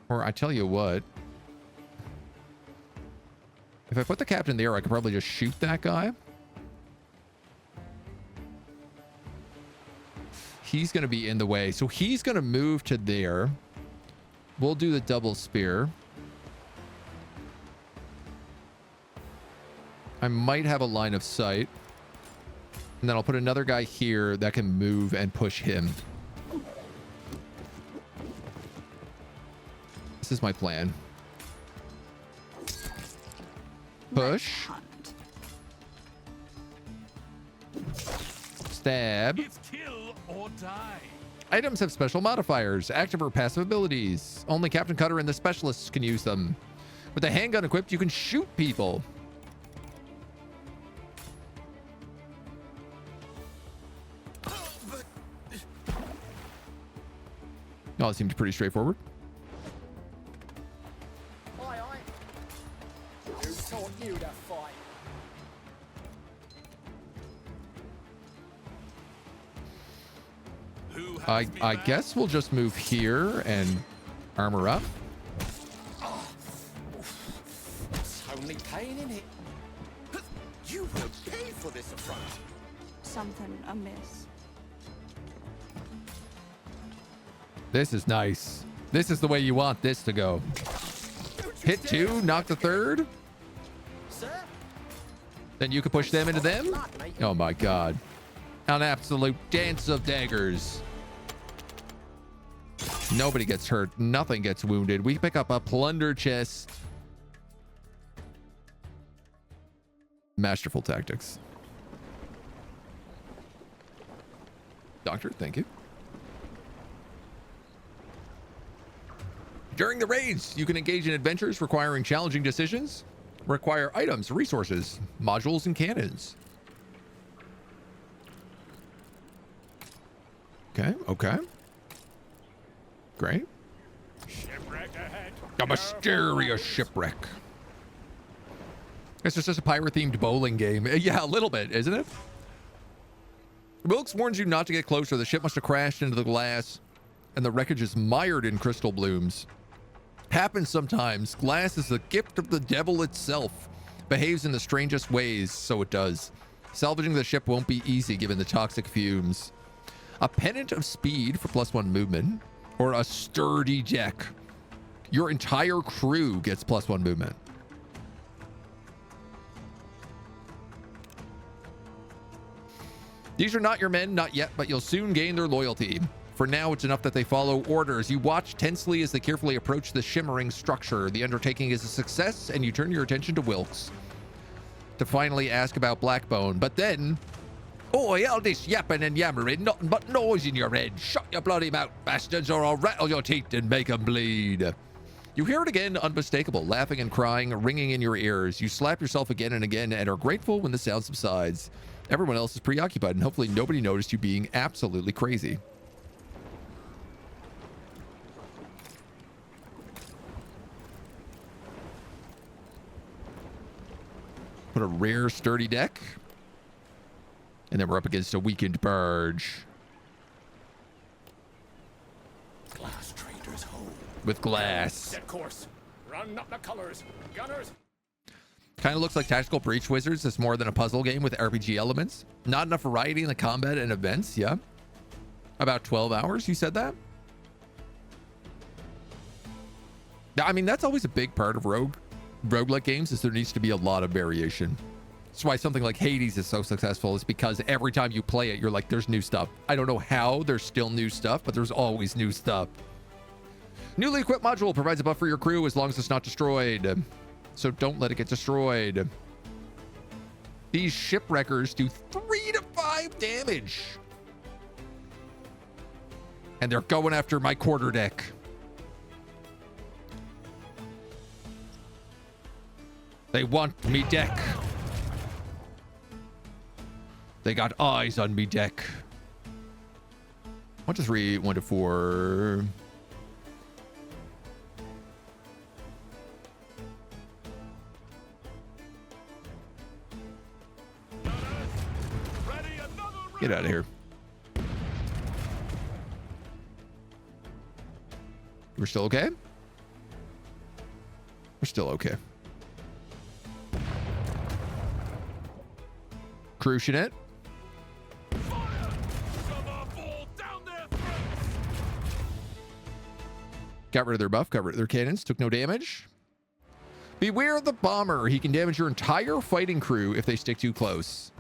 [SPEAKER 1] Or I tell you what. If I put the captain there, I could probably just shoot that guy. He's going to be in the way. So he's going to move to there. We'll do the double spear. I might have a line of sight. And then I'll put another guy here that can move and push him. This is my plan. Push. Stab.
[SPEAKER 2] It's kill or die.
[SPEAKER 1] Items have special modifiers, active or passive abilities. Only Captain Cutter and the specialists can use them. With the handgun equipped, you can shoot people. Oh, it seemed pretty straightforward.
[SPEAKER 4] Aye, aye. Who taught you to fight?
[SPEAKER 2] Who has me
[SPEAKER 1] I
[SPEAKER 2] back?
[SPEAKER 1] guess we'll just move here and armor up.
[SPEAKER 6] It's only pain in it. You will pay for this affront.
[SPEAKER 5] Something amiss.
[SPEAKER 1] This is nice. This is the way you want this to go. Hit two, knock the third.
[SPEAKER 4] Sir?
[SPEAKER 1] Then you can push them into them. Oh my god. An absolute dance of daggers. Nobody gets hurt. Nothing gets wounded. We pick up a plunder chest. Masterful tactics. Doctor, thank you. During the raids, you can engage in adventures requiring challenging decisions, require items, resources, modules, and cannons. Okay. Great.
[SPEAKER 6] Shipwreck ahead.
[SPEAKER 1] A mysterious shipwreck. It's just a pirate-themed bowling game. Yeah, a little bit, isn't it? Wilkes warns you not to get closer. The ship must have crashed into the glass, and the wreckage is mired in crystal blooms. Happens sometimes. Glass is the gift of the devil itself. Behaves in the strangest ways, so it does. Salvaging the ship won't be easy given the toxic fumes. A pennant of speed for +1 movement, or a sturdy deck. Your entire crew gets +1 movement. These are not your men, not yet, but you'll soon gain their loyalty. For now, it's enough that they follow orders. You watch tensely as they carefully approach the shimmering structure. The undertaking is a success, and you turn your attention to Wilkes to finally ask about Blackbone. But then, oh, all this yapping and yammering, nothing but noise in your head. Shut your bloody mouth, bastards, or I'll rattle your teeth and make 'em bleed. You hear it again, unmistakable, laughing and crying, ringing in your ears. You slap yourself again and again and are grateful when the sound subsides. Everyone else is preoccupied, and hopefully nobody noticed you being absolutely crazy. Put a rare sturdy deck. And then we're up against a weakened barge.
[SPEAKER 6] Glass traders home.
[SPEAKER 1] With glass.
[SPEAKER 6] Set course. Run up the colors. Gunners.
[SPEAKER 1] Kind of looks like Tactical Breach Wizards is more than a puzzle game with RPG elements. Not enough variety in the combat and events, yeah. About 12 hours, you said that? I mean, that's always a big part of roguelike games, is there needs to be a lot of variation. That's why something like Hades is so successful, is because every time you play it, you're like, there's new stuff. I don't know how there's still new stuff, but there's always new stuff. Newly equipped module provides a buff for your crew as long as it's not destroyed. So don't let it get destroyed. These shipwreckers do 3 to 5 damage. And they're going after my quarterdeck. They want me deck. They got eyes on me deck. 1 to 3, 1 to 4. Get out of here. We're still okay? We're still okay. Cruising it. Got rid of their buff, got rid of their cannons, took no damage. Beware of the bomber. He can damage your entire fighting crew if they stick too close.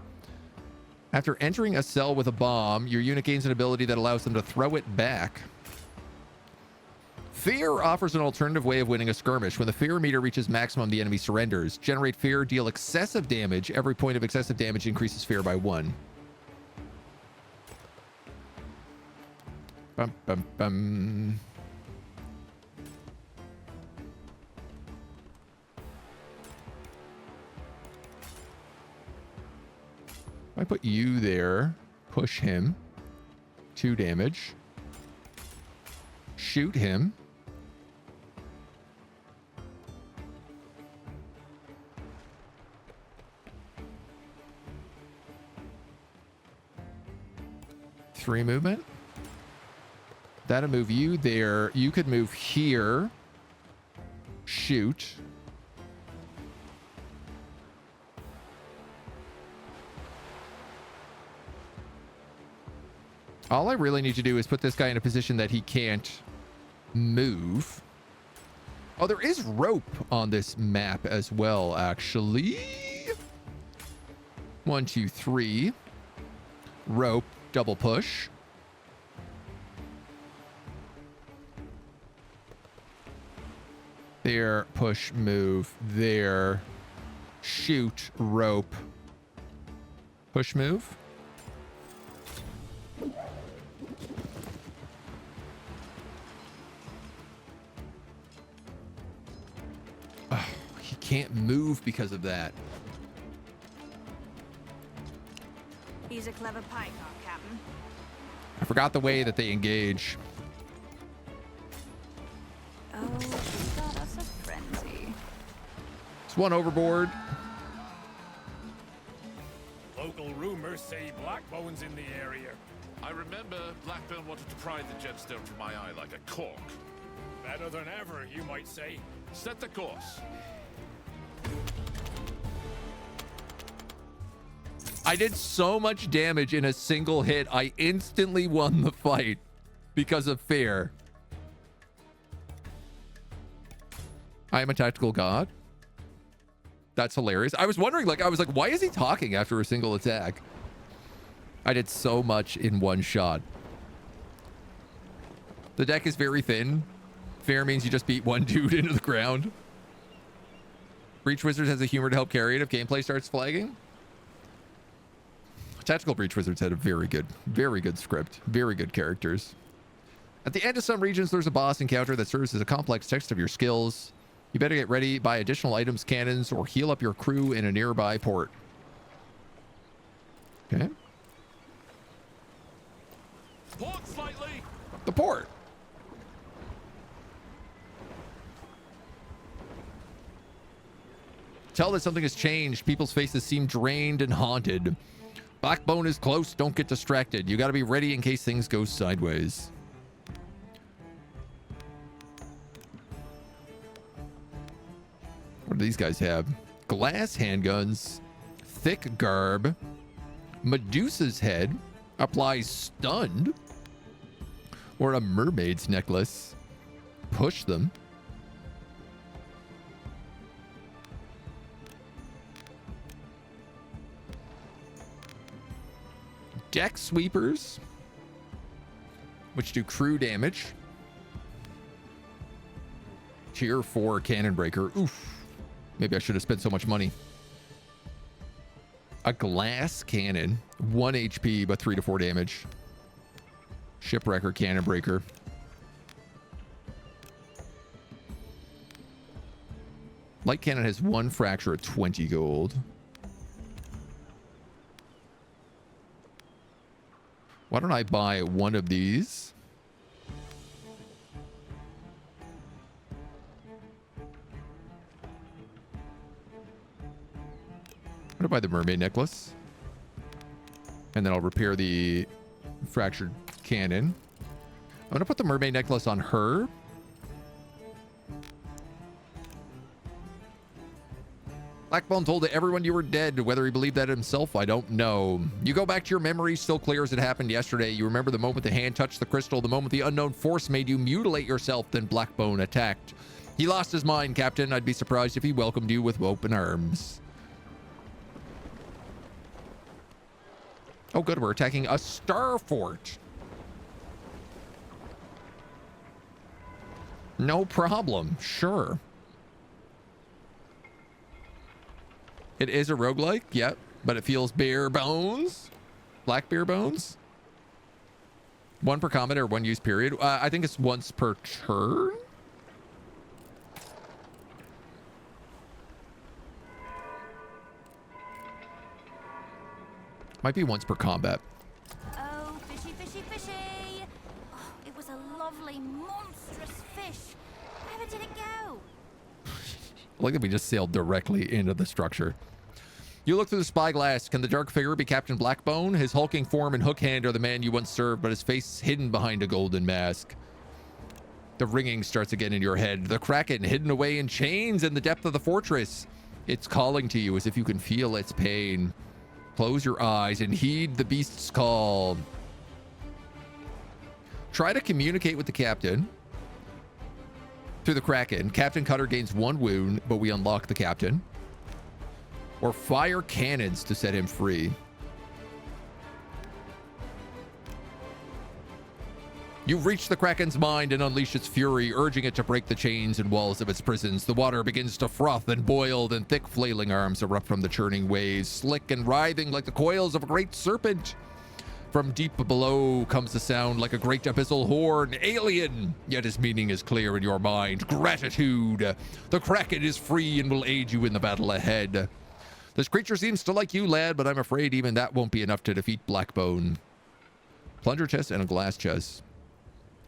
[SPEAKER 1] After entering a cell with a bomb, your unit gains an ability that allows them to throw it back. Fear offers an alternative way of winning a skirmish. When the fear meter reaches maximum, the enemy surrenders. Generate fear, deal excessive damage. Every point of excessive damage increases fear by 1. Bum, bum, bum. If I put you there, push him. 2 damage. Shoot him. Three movement. That'll move you there. You could move here. Shoot. All I really need to do is put this guy in a position that he can't move. Oh, there is rope on this map as well, actually. 1, 2, 3. Rope, double push. There, push, move. There, shoot, rope. Push, move. Oh, he can't move because of that.
[SPEAKER 5] He's a clever python, Captain.
[SPEAKER 1] I forgot the way that they engage.
[SPEAKER 5] Oh, he's got us a frenzy.
[SPEAKER 1] It's one overboard.
[SPEAKER 6] Local rumors say Blackbone's in the area.
[SPEAKER 2] I remember Blackbone wanted to pry the gemstone from my eye like a cork.
[SPEAKER 6] Better than ever, you might say.
[SPEAKER 2] Set the course.
[SPEAKER 1] I did so much damage in a single hit. I instantly won the fight because of fear. I am a tactical god. That's hilarious. I was wondering, why is he talking after a single attack? I did so much in one shot. The deck is very thin. Fair means you just beat one dude into the ground. Breach Wizards has a humor to help carry it if gameplay starts flagging. Tactical Breach Wizards had a very good script. Very good characters. At the end of some regions, there's a boss encounter that serves as a complex text of your skills. You better get ready, buy additional items, cannons, or heal up your crew in a nearby port. Okay.
[SPEAKER 2] Port slightly.
[SPEAKER 1] The port. Tell that something has changed. People's faces seem drained and haunted. Blackbone is close. Don't get distracted. You got to be ready in case things go sideways. What do these guys have? Glass handguns, thick garb, Medusa's head, applies stunned, or a mermaid's necklace. Push them. Deck sweepers, which do crew damage. Tier 4 cannon breaker. Oof. Maybe I should have spent so much money. A glass cannon, 1 HP, but 3 to 4 damage. Shipwrecker cannon breaker. Light cannon has 1 fracture at 20 gold. Why don't I buy one of these? I'm gonna buy the mermaid necklace. And then I'll repair the fractured cannon. I'm gonna put the mermaid necklace on her. Blackbone told everyone you were dead. Whether he believed that himself, I don't know. You go back to your memory, still clear as it happened yesterday. You remember the moment the hand touched the crystal, the moment the unknown force made you mutilate yourself, then Blackbone attacked. He lost his mind, Captain. I'd be surprised if he welcomed you with open arms. Oh, good. We're attacking a star fort. No problem. Sure. It is a roguelike, yep, but it feels bare bones. Black bare bones. 1 per combat or 1 use period. I think it's once per turn. Might be once per combat.
[SPEAKER 5] Oh, fishy, fishy, fishy! Oh, it was a lovely, monstrous fish. Where did it go?
[SPEAKER 1] I like that we just sailed directly into the structure. You look through the spyglass. Can the dark figure be Captain Blackbone? His hulking form and hook hand are the man you once served, but his face hidden behind a golden mask. The ringing starts again in your head. The kraken hidden away in chains in the depth of the fortress. It's calling to you as if you can feel its pain. Close your eyes and heed the beast's call. Try to communicate with the captain through the kraken. Captain Cutter gains 1 wound, but we unlock the captain. Or fire cannons to set him free. You reach the kraken's mind and unleash its fury, urging it to break the chains and walls of its prisons. The water begins to froth and boil, then thick flailing arms erupt from the churning waves, slick and writhing like the coils of a great serpent. From deep below comes the sound like a great abyssal horn, alien, yet his meaning is clear in your mind. Gratitude. The kraken is free and will aid you in the battle ahead. This creature seems to like you, lad, but I'm afraid even that won't be enough to defeat Blackbone. Plunger chest and a glass chest.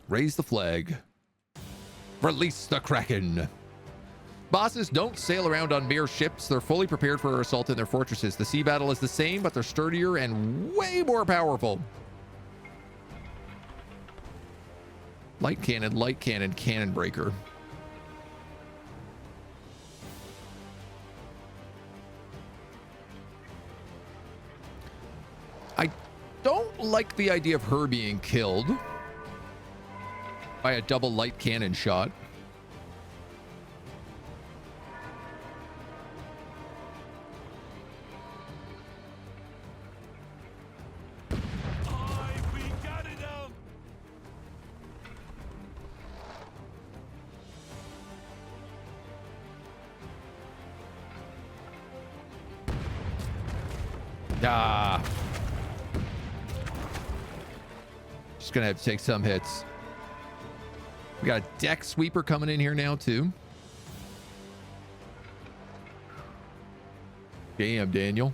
[SPEAKER 1] Raise the flag. Release the kraken. Bosses don't sail around on mere ships. They're fully prepared for assault in their fortresses. The sea battle is the same, but they're sturdier and way more powerful. Light cannon, cannon breaker. I don't like the idea of her being killed by a double light cannon shot. Ah. Just gonna have to take some hits. We got a deck sweeper coming in here now too. Damn, Daniel.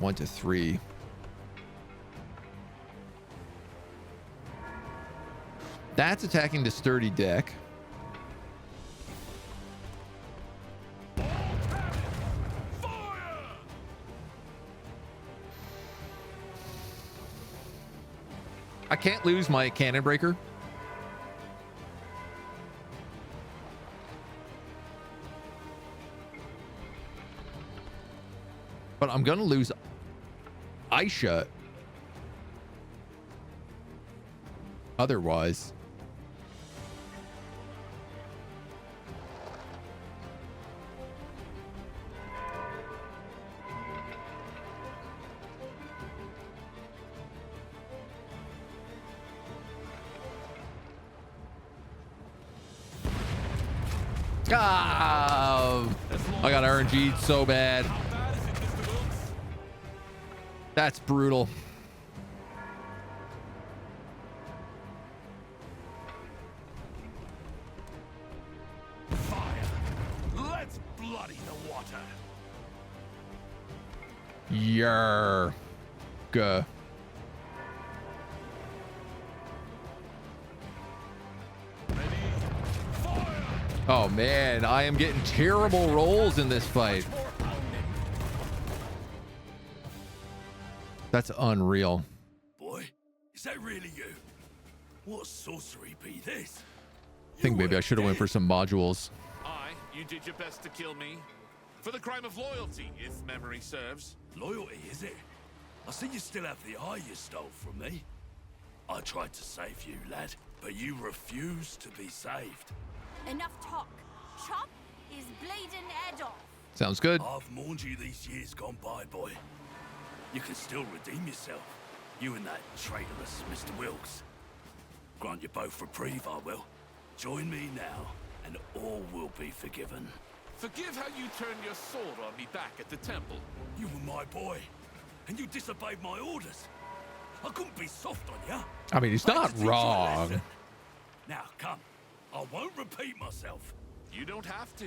[SPEAKER 1] 1 to 3. That's attacking the sturdy deck. I can't lose my cannon breaker. But I'm gonna lose Aisha otherwise. Ah, I got RNG'd so bad. That's brutal.
[SPEAKER 3] Fire. Let's bloody the water.
[SPEAKER 1] Yarr. Gah. Oh man, I am getting terrible rolls in this fight. That's unreal.
[SPEAKER 3] Boy, is that really you? What sorcery be this?
[SPEAKER 1] I think maybe I should have went for some modules.
[SPEAKER 2] Aye, you did your best to kill me. For the crime of loyalty, if memory serves.
[SPEAKER 3] Loyalty, is it? I see you still have the eye you stole from me. I tried to save you, lad, but you refused to be saved.
[SPEAKER 5] Enough talk. Chop his bleeding head off.
[SPEAKER 1] Sounds good.
[SPEAKER 3] I've mourned you these years gone by, boy. You can still redeem yourself. You and that traitorous Mr. Wilkes. Grant you both reprieve, I will. Join me now, and all will be forgiven.
[SPEAKER 2] Forgive how you turned your sword on me back at the temple.
[SPEAKER 3] You were my boy, and you disobeyed my orders. I couldn't be soft on you.
[SPEAKER 1] I mean, he's
[SPEAKER 3] I had
[SPEAKER 1] not
[SPEAKER 3] to teach you a
[SPEAKER 1] wrong.
[SPEAKER 3] lesson. Now, come. I won't repeat myself.
[SPEAKER 2] You don't have to.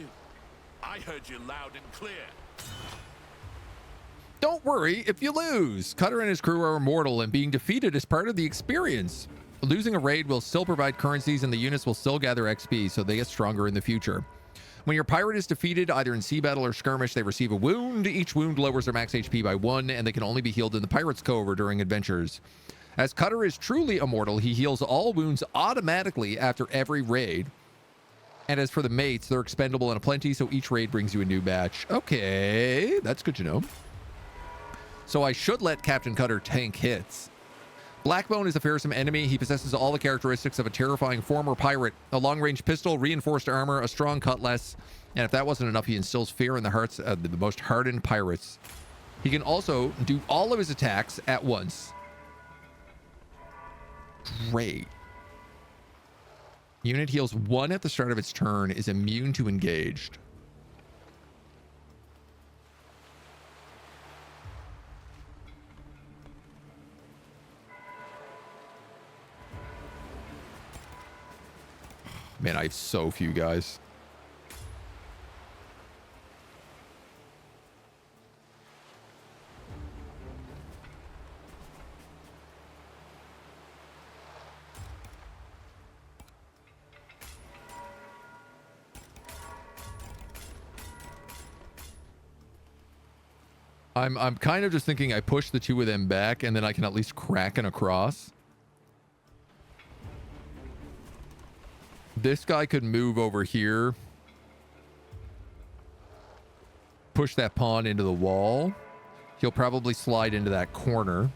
[SPEAKER 2] I heard you loud and clear.
[SPEAKER 1] Don't worry if you lose. Cutter and his crew are immortal, and being defeated is part of the experience. Losing a raid will still provide currencies, and the units will still gather XP, so they get stronger in the future. When your pirate is defeated, either in sea battle or skirmish, they receive a wound. Each wound lowers their max HP by 1, and they can only be healed in the pirate's cove or during adventures. As Cutter is truly immortal, he heals all wounds automatically after every raid. And as for the mates, they're expendable in a plenty, so each raid brings you a new batch. Okay, that's good to know. So I should let Captain Cutter tank hits. Blackbone is a fearsome enemy. He possesses all the characteristics of a terrifying former pirate. A long-range pistol, reinforced armor, a strong cutlass. And if that wasn't enough, he instills fear in the hearts of the most hardened pirates. He can also do all of his attacks at once. Great. Unit heals 1 at the start of its turn, is immune to engaged. Man, I have so few guys. I'm kind of just thinking I push the 2 of them back, and then I can at least kraken across. This guy could move over here. Push that pawn into the wall. He'll probably slide into that corner.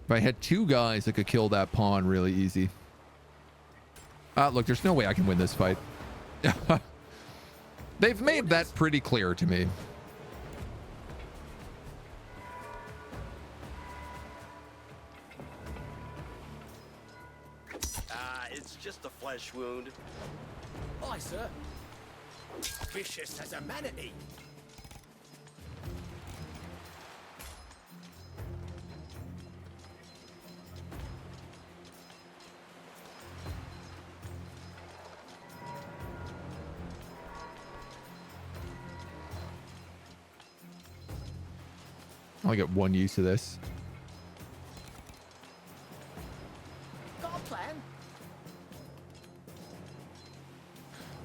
[SPEAKER 1] If I had 2 guys, I could kill that pawn really easy. Look, there's no way I can win this fight. They've made that pretty clear to me.
[SPEAKER 7] It's just a flesh wound.
[SPEAKER 6] Aye, sir. Vicious as a manatee.
[SPEAKER 1] I'll get 1 use to this.
[SPEAKER 6] Got a plan?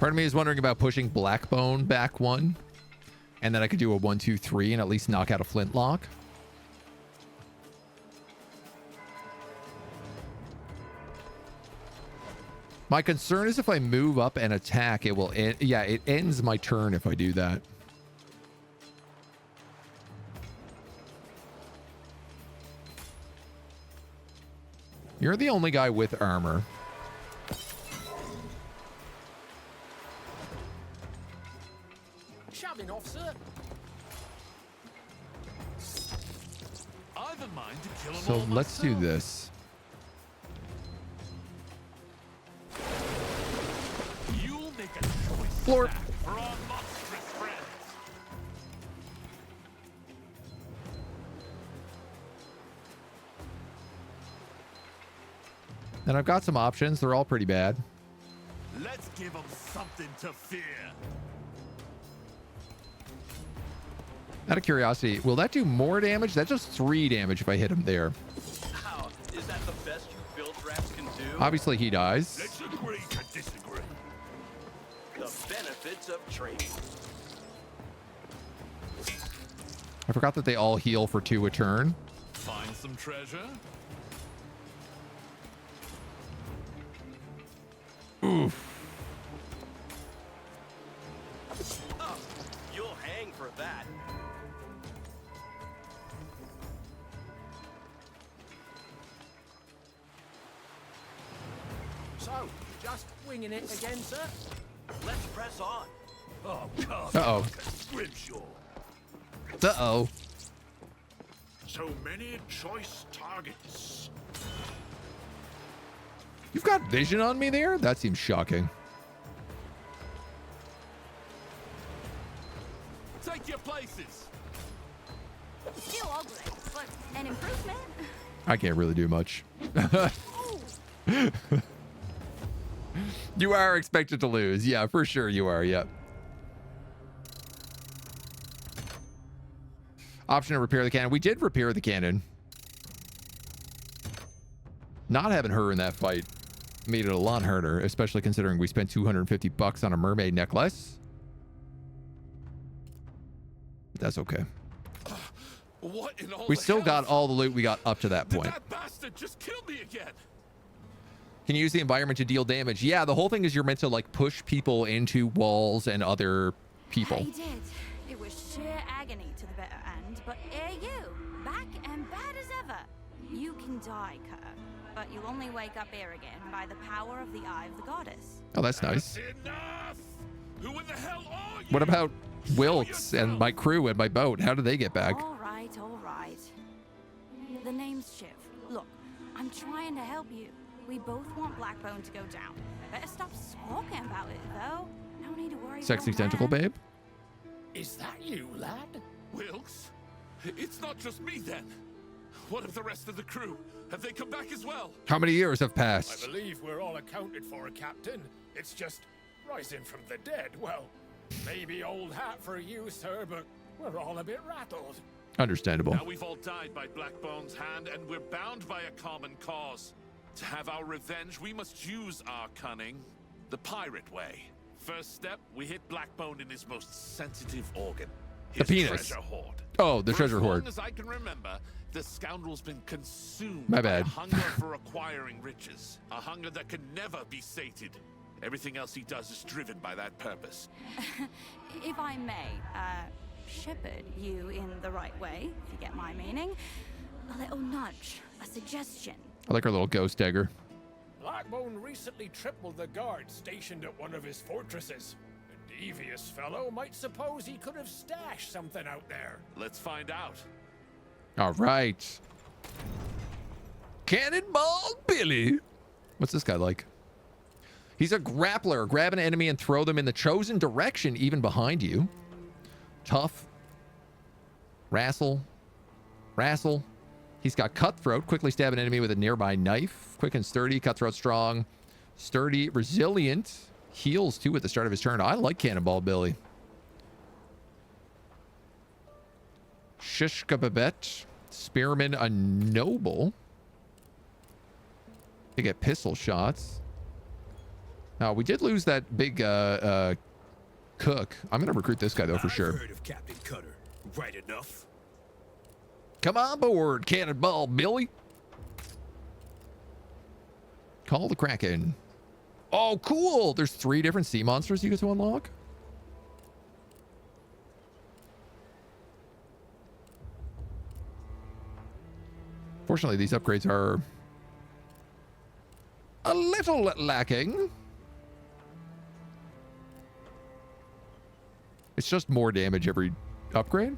[SPEAKER 1] Part of me is wondering about pushing Blackbone back 1. And then I could do a 1, 2, 3 and at least knock out a flintlock. My concern is if I move up and attack, it will end. Yeah, it ends my turn if I do that. You're the only guy with armor.
[SPEAKER 6] Shoving off, sir.
[SPEAKER 2] I've a mind to kill 'em
[SPEAKER 1] So
[SPEAKER 2] all
[SPEAKER 1] let's do
[SPEAKER 2] myself.
[SPEAKER 1] this.
[SPEAKER 2] You'll make a choice
[SPEAKER 1] Floor.
[SPEAKER 2] back for our monstrous friends.
[SPEAKER 1] And I've got some options. They're all pretty bad.
[SPEAKER 2] Let's give them something to fear.
[SPEAKER 1] Out of curiosity, will that do more damage? That's just 3 damage if I hit him there.
[SPEAKER 7] How? Is that the best you build traps can do?
[SPEAKER 1] Obviously, he dies.
[SPEAKER 3] Let's agree to disagree.
[SPEAKER 7] The benefits of trading.
[SPEAKER 1] I forgot that they all heal for 2 a turn.
[SPEAKER 2] Find some treasure.
[SPEAKER 1] Oof.
[SPEAKER 7] Oh, you'll hang for that.
[SPEAKER 6] So, just winging it again, sir?
[SPEAKER 7] Press on.
[SPEAKER 3] Oh, God.
[SPEAKER 1] Uh-oh.
[SPEAKER 3] Grimshaw.
[SPEAKER 1] Uh-oh.
[SPEAKER 6] So many choice targets.
[SPEAKER 1] You've got vision on me there? That seems shocking.
[SPEAKER 2] Take your places.
[SPEAKER 5] Still ugly, but an improvement.
[SPEAKER 1] I can't really do much. You are expected to lose. Yeah, for sure you are. Yep. Option to repair the cannon. We did repair the cannon. Not having her in that fight made it a lot harder, especially considering we spent $250 on a mermaid necklace. That's okay.
[SPEAKER 2] What in all
[SPEAKER 1] We
[SPEAKER 2] the
[SPEAKER 1] still
[SPEAKER 2] hell?
[SPEAKER 1] got all the loot we got up to that
[SPEAKER 2] Did
[SPEAKER 1] point.
[SPEAKER 2] that bastard just kill me again?
[SPEAKER 1] Can you use the environment to deal damage? Yeah, the whole thing is you're meant to like push people into walls and other people.
[SPEAKER 5] He did. It was sheer agony to the better end, but here you, back and bad as ever. You can die, Kerr, but you'll only wake up here again by the power of the Eye of the Goddess.
[SPEAKER 1] Oh, that's nice.
[SPEAKER 2] Enough! Who in the hell are you?
[SPEAKER 1] What about Wilkes and my crew and my boat? How did they get back?
[SPEAKER 5] All right, all right. The name's Shiv. Look, I'm trying to help you. We both want Blackbone to go down. Better stop squawking about it, though. No need to worry.
[SPEAKER 1] Sexy
[SPEAKER 5] about
[SPEAKER 1] tentacle
[SPEAKER 5] that.
[SPEAKER 1] babe?
[SPEAKER 6] Is that you, lad?
[SPEAKER 2] Wilkes? It's not just me then. What of the rest of the crew? Have they come back as well?
[SPEAKER 1] How many years have
[SPEAKER 6] I
[SPEAKER 1] passed?
[SPEAKER 6] believe we're all accounted for, Captain. It's just rising from the dead. Well, maybe old hat for you, sir, but we're all a bit rattled.
[SPEAKER 1] Understandable.
[SPEAKER 2] Now we've all died by Blackbone's hand, and we're bound by a common cause. To have our revenge, we must use our cunning the pirate way. First step, we hit Blackbone in his most sensitive organ. His
[SPEAKER 1] penis.
[SPEAKER 2] treasure hoard.
[SPEAKER 1] Oh, the
[SPEAKER 2] For
[SPEAKER 1] treasure
[SPEAKER 2] as
[SPEAKER 1] hoard.
[SPEAKER 2] long as I can remember, the scoundrel's been consumed
[SPEAKER 1] My
[SPEAKER 2] by
[SPEAKER 1] bad.
[SPEAKER 2] a hunger for acquiring riches. A hunger that can never be sated. Everything else he does is driven by that purpose.
[SPEAKER 5] If I may, shepherd you in the right way, if you get my meaning. A little nudge, a suggestion.
[SPEAKER 1] I like our little ghost dagger.
[SPEAKER 6] Blackbone recently tripled the guards stationed at one of his fortresses. A devious fellow might suppose he could have stashed something out there.
[SPEAKER 2] Let's find out.
[SPEAKER 1] All right. Cannonball Billy. What's this guy like? He's a grappler. Grab an enemy and throw them in the chosen direction, even behind you. Tough. Wrestle. Wrestle. He's got cutthroat. Quickly stab an enemy with a nearby knife. Quick and sturdy. Cutthroat strong. Sturdy. Resilient. Heals too at the start of his turn. I like Cannonball Billy. Shishka Babette. Spearman a noble. They get pistol shots. Now, we did lose that big cook. I'm going to recruit this guy, though, for sure.
[SPEAKER 3] I've heard of Captain Cutter. Right enough.
[SPEAKER 1] Come on board, Cannonball Billy. Call the Kraken. Oh, cool. There's 3 different sea monsters you get to unlock. Fortunately, these upgrades are a little lacking. It's just more damage every upgrade.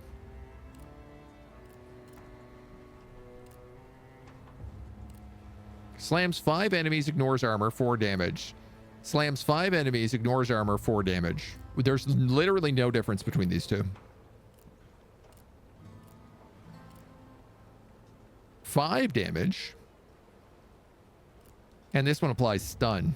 [SPEAKER 1] Slams 5 enemies, ignores armor, 4 damage. Slams 5 enemies, ignores armor, 4 damage. There's literally no difference between these two. 5 damage. And this one applies stun.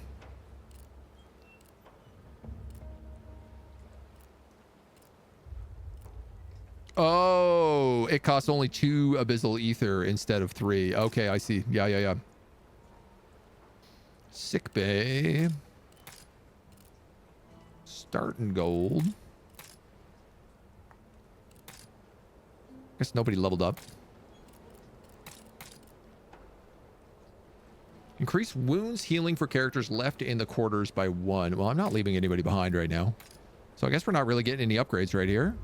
[SPEAKER 1] Oh, it costs only 2 abyssal ether instead of 3. Okay, I see. Yeah. Sick bay. Starting gold. Guess nobody leveled up. Increase wounds healing for characters left in the quarters by 1. Well, I'm not leaving anybody behind right now. So I guess we're not really getting any upgrades right here.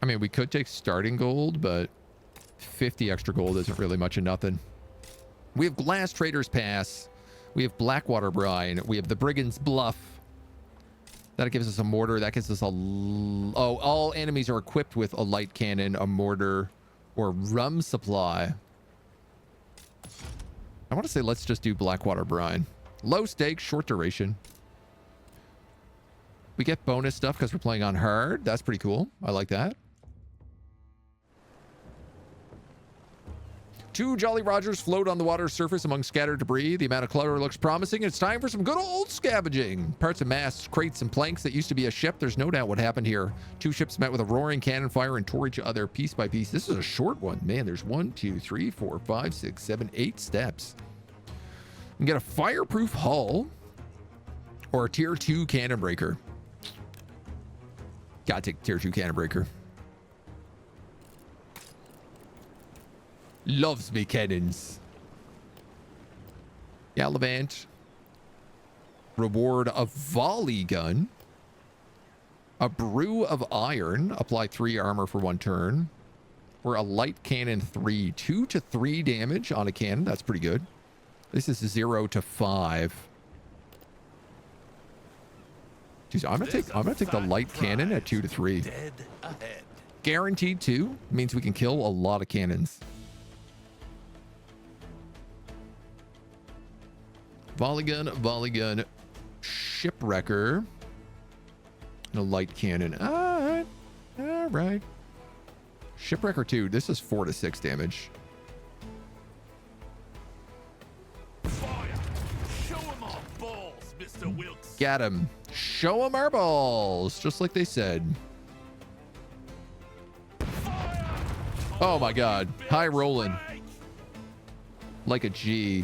[SPEAKER 1] I mean, we could take starting gold, but 50 extra gold isn't really much of nothing. We have Glass Trader's Pass. We have Blackwater Brine. We have the Brigand's Bluff. That gives us a mortar. That gives us a... Oh, all enemies are equipped with a light cannon, a mortar, or rum supply. I want to say let's just do Blackwater Brine. Low stakes, short duration. We get bonus stuff because we're playing on hard. That's pretty cool. I like that. 2 Jolly Rogers float on the water's surface among scattered debris. The amount of clutter looks promising. It's time for some good old scavenging. Parts of masts, crates, and planks that used to be a ship. There's no doubt what happened here. 2 ships met with a roaring cannon fire and tore each other piece by piece. This is a short one. Man, there's 1, 2, 3, 4, 5, 6, 7, 8 steps. You can get a fireproof hull or a tier 2 cannon breaker. Gotta take tier 2 cannon breaker. Loves me cannons. Gallivant. Reward of volley gun. A brew of iron. Apply 3 armor for 1 turn. Or a light cannon 3. 2 to 3 damage on a cannon. That's pretty good. This is 0 to 5. Jeez, I'm gonna take the light cannon at 2 to 3.
[SPEAKER 3] Dead ahead.
[SPEAKER 1] Guaranteed 2 means we can kill a lot of cannons. Volley gun, shipwrecker, and a light cannon. All right. Shipwrecker 2. This is 4 to 6 damage.
[SPEAKER 2] Fire! Show 'em our balls, Mr. Wilkes.
[SPEAKER 1] Got him. Show 'em our balls, just like they said.
[SPEAKER 2] Fire!
[SPEAKER 1] Oh my God. High rolling. Like a G.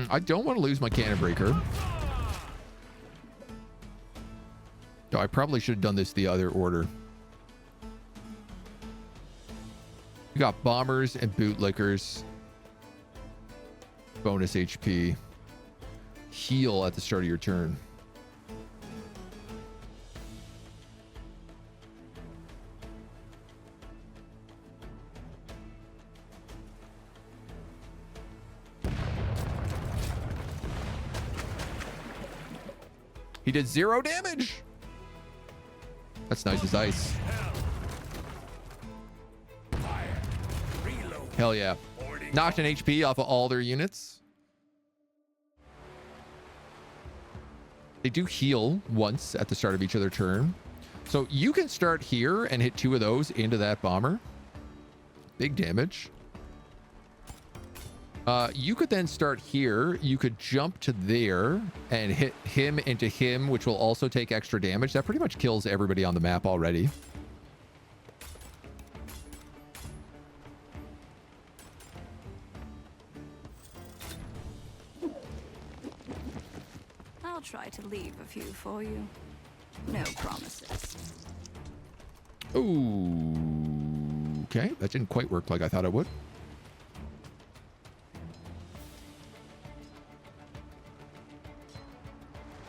[SPEAKER 1] I don't want to lose my cannon breaker. No, I probably should have done this the other order. We got bombers and bootlickers. Bonus HP. Heal at the start of your turn. He did 0 damage. That's nice as ice. Hell yeah. Knocked an HP off of all their units. They do heal once at the start of each of their turn. So you can start here and hit 2 of those into that bomber. Big damage. You could then start here. You could jump to there and hit him into him, which will also take extra damage. That pretty much kills everybody on the map already.
[SPEAKER 5] I'll try to leave a few for you. No promises.
[SPEAKER 1] Ooh. Okay, that didn't quite work like I thought it would.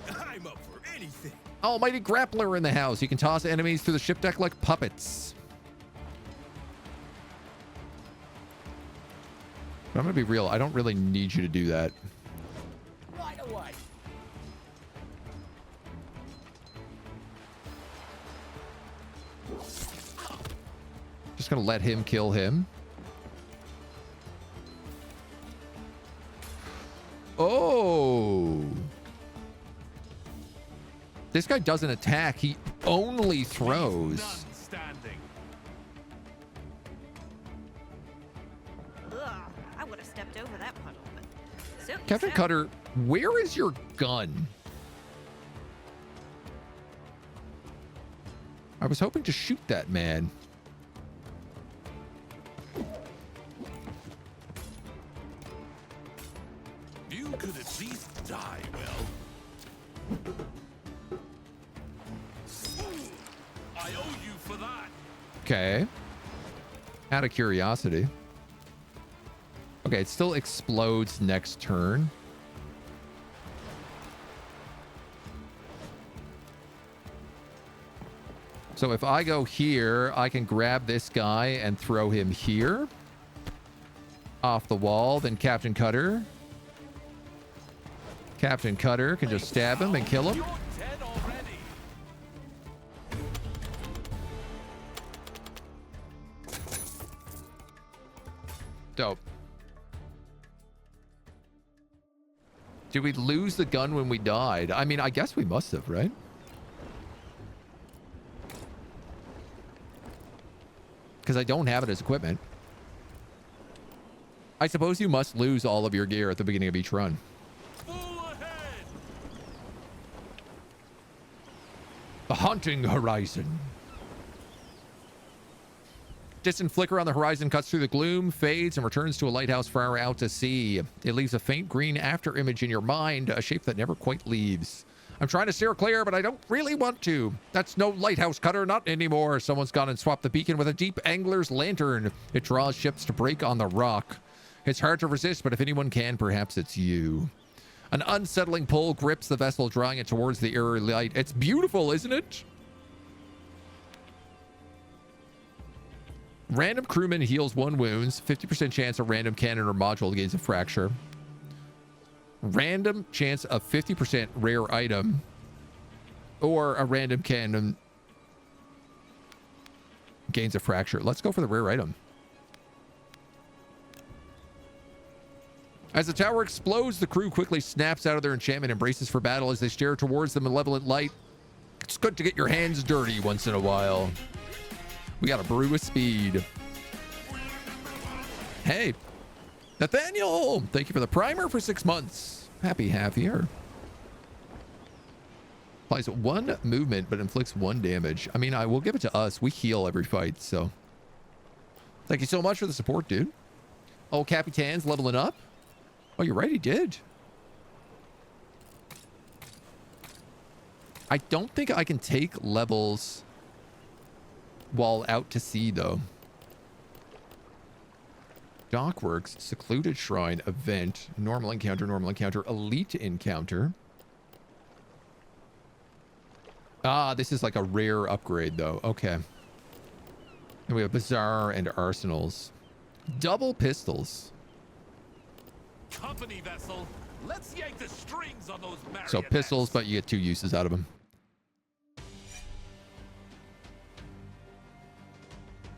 [SPEAKER 3] I'm up for anything.
[SPEAKER 1] Almighty Grappler in the house. You can toss enemies through the ship deck like puppets. But I'm gonna be real. I don't really need you to do that.
[SPEAKER 4] Right away.
[SPEAKER 1] Just gonna let him kill him. Oh. This guy doesn't attack. He only throws.
[SPEAKER 2] None standing.
[SPEAKER 5] Ugh, I would have stepped over that puddle, but so
[SPEAKER 1] Captain Cutter, where is your gun? I was hoping to shoot that man.
[SPEAKER 2] You could at least die well. I owe you for that.
[SPEAKER 1] Okay. Out of curiosity. Okay, it still explodes next turn. So if I go here, I can grab this guy and throw him here. Off the wall. Then Captain Cutter. Captain Cutter can just stab him and kill him.
[SPEAKER 2] You're dead already.
[SPEAKER 1] Dope. Did we lose the gun when we died? I mean, I guess we must have, right? Because I don't have it as equipment. I suppose you must lose all of your gear at the beginning of each run.
[SPEAKER 2] Full ahead.
[SPEAKER 1] The haunting horizon. Distant flicker on the horizon cuts through the gloom, fades, and returns to a lighthouse far out to sea. It leaves a faint green after image in your mind, a shape that never quite leaves. I'm trying to steer clear, but I don't really want to. That's no lighthouse cutter, not anymore. Someone's gone and swapped the beacon with a deep angler's lantern. It draws ships to break on the rock. It's hard to resist, but if anyone can, perhaps it's you. An unsettling pull grips the vessel, drawing it towards the eerie light. It's beautiful, isn't it? Random crewman heals 1 wounds. 50% chance a random cannon or module gains a fracture. Random chance of 50% rare item. Or a random cannon gains a fracture. Let's go for the rare item. As the tower explodes, the crew quickly snaps out of their enchantment and braces for battle as they stare towards the malevolent light. It's good to get your hands dirty once in a while. We got a brew with speed. Hey, Nathaniel, thank you for the primer for 6 months. Happy half year. Applies 1 movement, but inflicts 1 damage. I mean, I will give it to us. We heal every fight, so. Thank you so much for the support, dude. Oh, Capitan's leveling up. Oh, you're right, he did. I don't think I can take levels while out to sea, though. Dockworks, secluded shrine, event, normal encounter, elite encounter. Ah, this is like a rare upgrade, though. Okay. And we have bazaar and arsenals. Double pistols.
[SPEAKER 2] Company vessel. Let's yank the strings on those marionettes.
[SPEAKER 1] So pistols, but you get 2 uses out of them.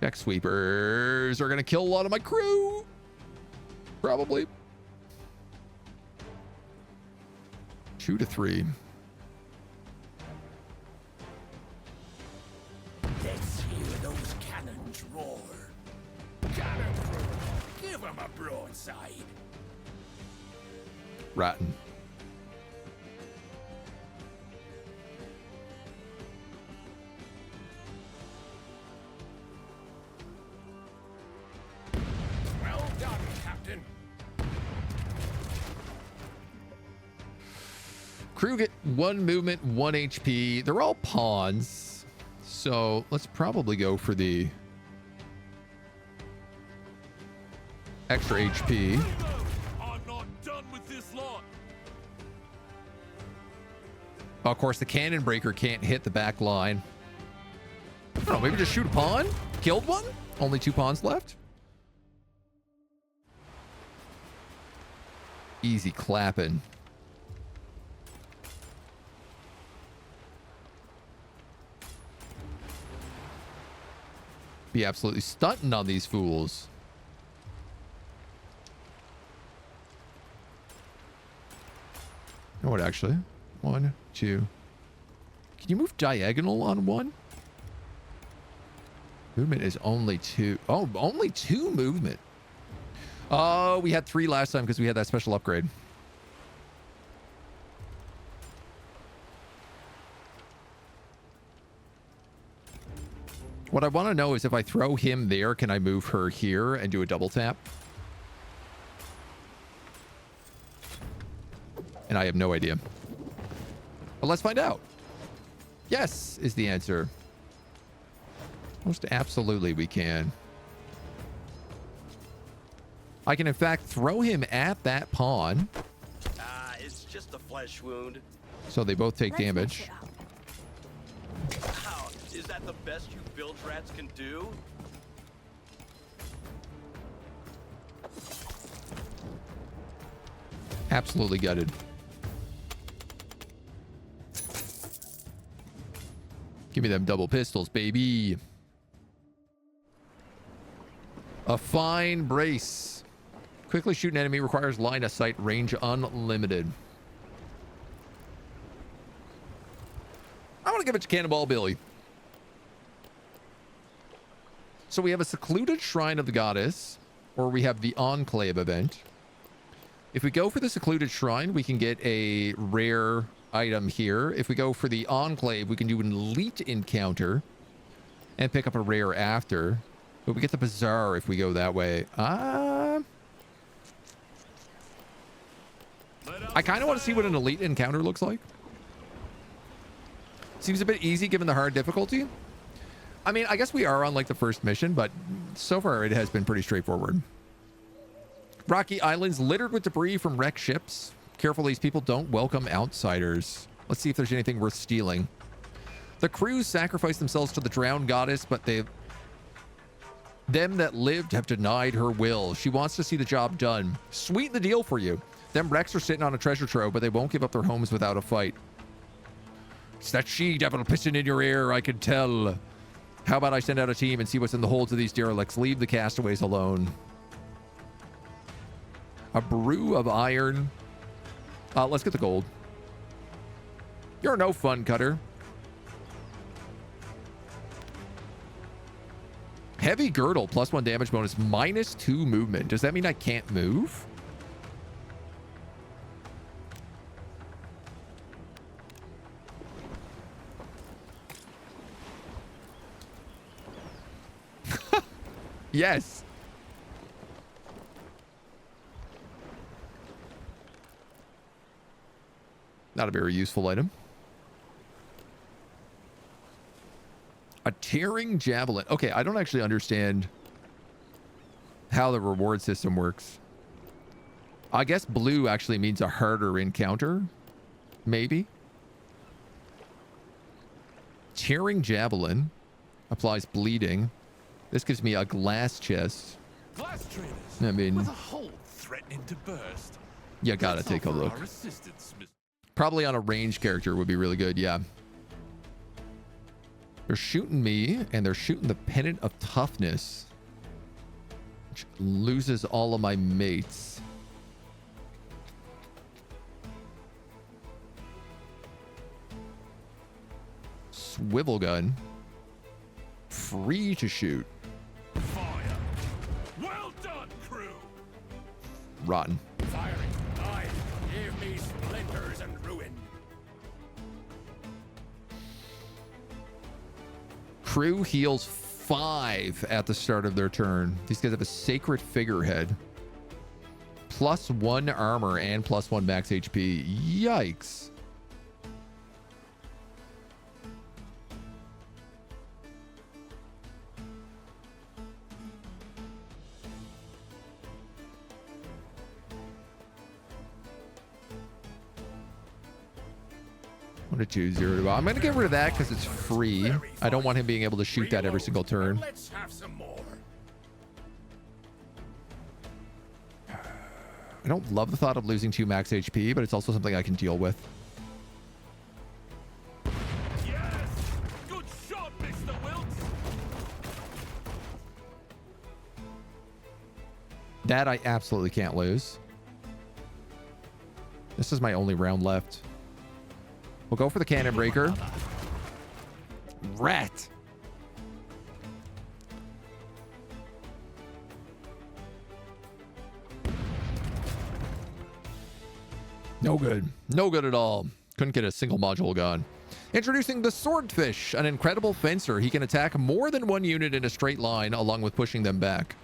[SPEAKER 1] Deck sweepers are going to kill a lot of my crew. Probably. 2 to 3.
[SPEAKER 3] Let's hear those cannons roar. Cannon crew, give them a broadside.
[SPEAKER 1] Rotten.
[SPEAKER 6] Well done, Captain.
[SPEAKER 1] Crew get 1 movement, 1 HP. They're all pawns. So let's probably go for the extra HP.
[SPEAKER 2] I'm not done with this lot.
[SPEAKER 1] Of course, the cannon breaker can't hit the back line. I don't know, maybe just shoot a pawn? Killed 1? Only 2 pawns left? Easy clapping. Be absolutely stunting on these fools. You know what, actually? 1, 2. Can you move diagonal on 1? Movement is only 2. Oh, only 2 movement. Oh, we had 3 last time because we had that special upgrade. What I want to know is if I throw him there, can I move her here and do a double tap? And I have no idea. But let's find out. Yes is the answer. Most absolutely we can. I can in fact throw him at that pawn.
[SPEAKER 7] Ah, it's just a flesh wound.
[SPEAKER 1] So they both take
[SPEAKER 5] Let's
[SPEAKER 1] damage.
[SPEAKER 5] mix it up.
[SPEAKER 7] Ouch. Is that the best you bilge rats can do?
[SPEAKER 1] Absolutely gutted. Give me them double pistols, baby. A fine brace. Quickly shoot an enemy requires line of sight, range unlimited. I want to give it to Cannonball Billy. So we have a secluded shrine of the goddess, or we have the Enclave event. If we go for the secluded shrine, we can get a rare item here. If we go for the Enclave, we can do an elite encounter and pick up a rare after. But we get the Bazaar if we go that way. I kind of want to see what an elite encounter looks like. Seems a bit easy given the hard difficulty. I mean, I guess we are on like the first mission, but so far it has been pretty straightforward. Rocky Islands littered with debris from wrecked ships. Careful, these people don't welcome outsiders. Let's see if there's anything worth stealing. The crews sacrificed themselves to the drowned goddess, but them that lived have denied her will. She wants to see the job done. Sweeten the deal for you. Them wrecks are sitting on a treasure trove, but they won't give up their homes without a fight. It's that she-devil pissing in your ear, I can tell. How about I send out a team and see what's in the holds of these derelicts? Leave the castaways alone. A brew of iron. Let's get the gold. You're no fun, Cutter. Heavy girdle, +1 damage bonus, -2 movement. Does that mean I can't move? Yes. Not a very useful item. A tearing javelin. Okay, I don't actually understand how the reward system works. I guess blue actually means a harder encounter. Maybe. Tearing javelin applies bleeding. This gives me a glass chest.
[SPEAKER 2] Glass trainers.
[SPEAKER 1] I mean,
[SPEAKER 2] with a hole threatening to burst.
[SPEAKER 1] you gotta take a look. Probably on a range character would be really good, yeah. They're shooting me, and they're shooting the Pennant of Toughness, which loses all of my mates. Swivel gun. Free to shoot.
[SPEAKER 2] Fire. Well done, crew.
[SPEAKER 1] Rotten.
[SPEAKER 6] Firing. Aye. Give me splinters and ruin.
[SPEAKER 1] Crew heals 5 at the start of their turn. These guys have a sacred figurehead. +1 armor and +1 max HP. Yikes. What a 2-0. I'm going to get rid of that because it's free. I don't want him being able to shoot that every single turn.
[SPEAKER 6] Let's have some more.
[SPEAKER 1] I don't love the thought of losing 2 max HP, but it's also something I can deal with.
[SPEAKER 2] Yes. Good shot, Mr. Wilkes.
[SPEAKER 1] That I absolutely can't lose. This is my only round left. We'll go for the cannon breaker. Rat. No good. No good at all. Couldn't get a single module gun. Introducing the Swordfish, an incredible fencer. He can attack more than one unit in a straight line, along with pushing them back.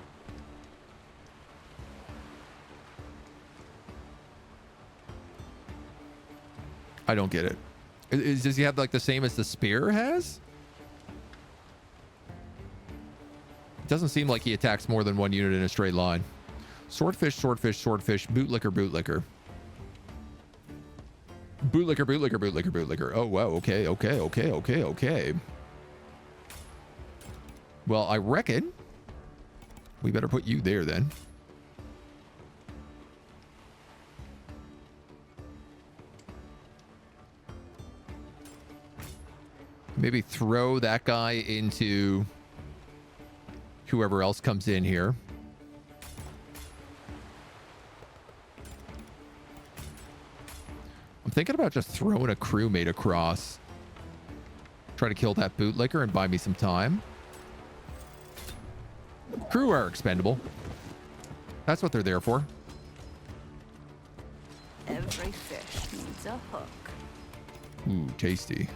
[SPEAKER 1] I don't get it. Does he have like the same as the spear has? It doesn't seem like he attacks more than one unit in a straight line. Swordfish, swordfish, swordfish, bootlicker, bootlicker. Bootlicker, bootlicker, bootlicker, bootlicker. Oh, wow. Okay, okay, okay, okay, okay. Well, I reckon we better put you there then. Maybe throw that guy into whoever else comes in here. I'm thinking about just throwing a crewmate across. Try to kill that bootlicker and buy me some time. Crew are expendable. That's what they're there for.
[SPEAKER 5] Every fish needs a hook.
[SPEAKER 1] Ooh, tasty.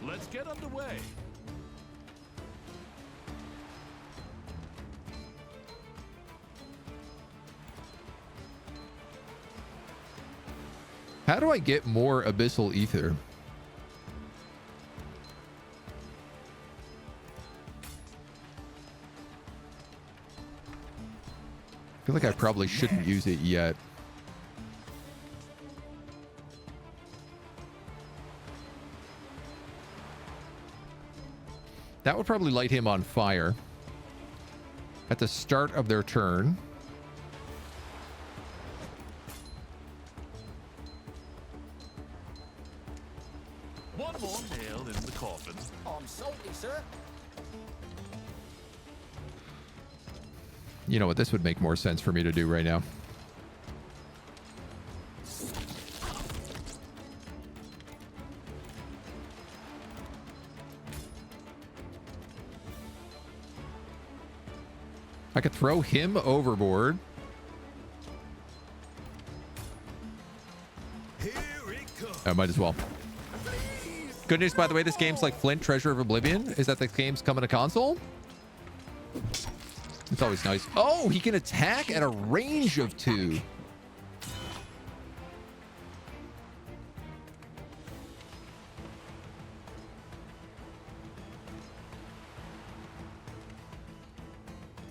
[SPEAKER 2] Let's get underway.
[SPEAKER 1] How do I get more abyssal ether? I feel like I probably shouldn't use it yet. That would probably light him on fire at the start of their turn.
[SPEAKER 2] One more nail in the coffin.
[SPEAKER 4] I'm salty, sir.
[SPEAKER 1] You know what? This would make more sense for me to do right now. I could throw him overboard.
[SPEAKER 3] Here it comes.
[SPEAKER 1] I might as well. Good news, by the way, this game's like Flint, Treasure of Oblivion, is that the game's coming to console. It's always nice. Oh, he can attack at a range of 2.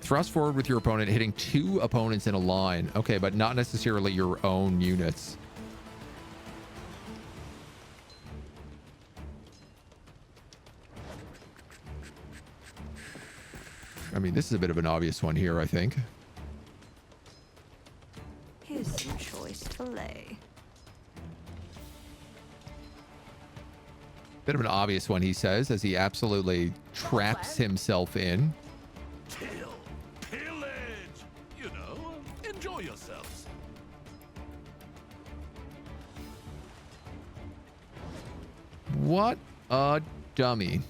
[SPEAKER 1] Thrust forward with your opponent, hitting 2 opponents in a line. Okay, but not necessarily your own units. I mean, this is a bit of an obvious one here, I think.
[SPEAKER 5] Here's some choice filet.
[SPEAKER 1] Bit of an obvious one, he says, as he absolutely traps himself in.
[SPEAKER 2] Kill, pillage. You know, enjoy yourselves.
[SPEAKER 1] What a dummy.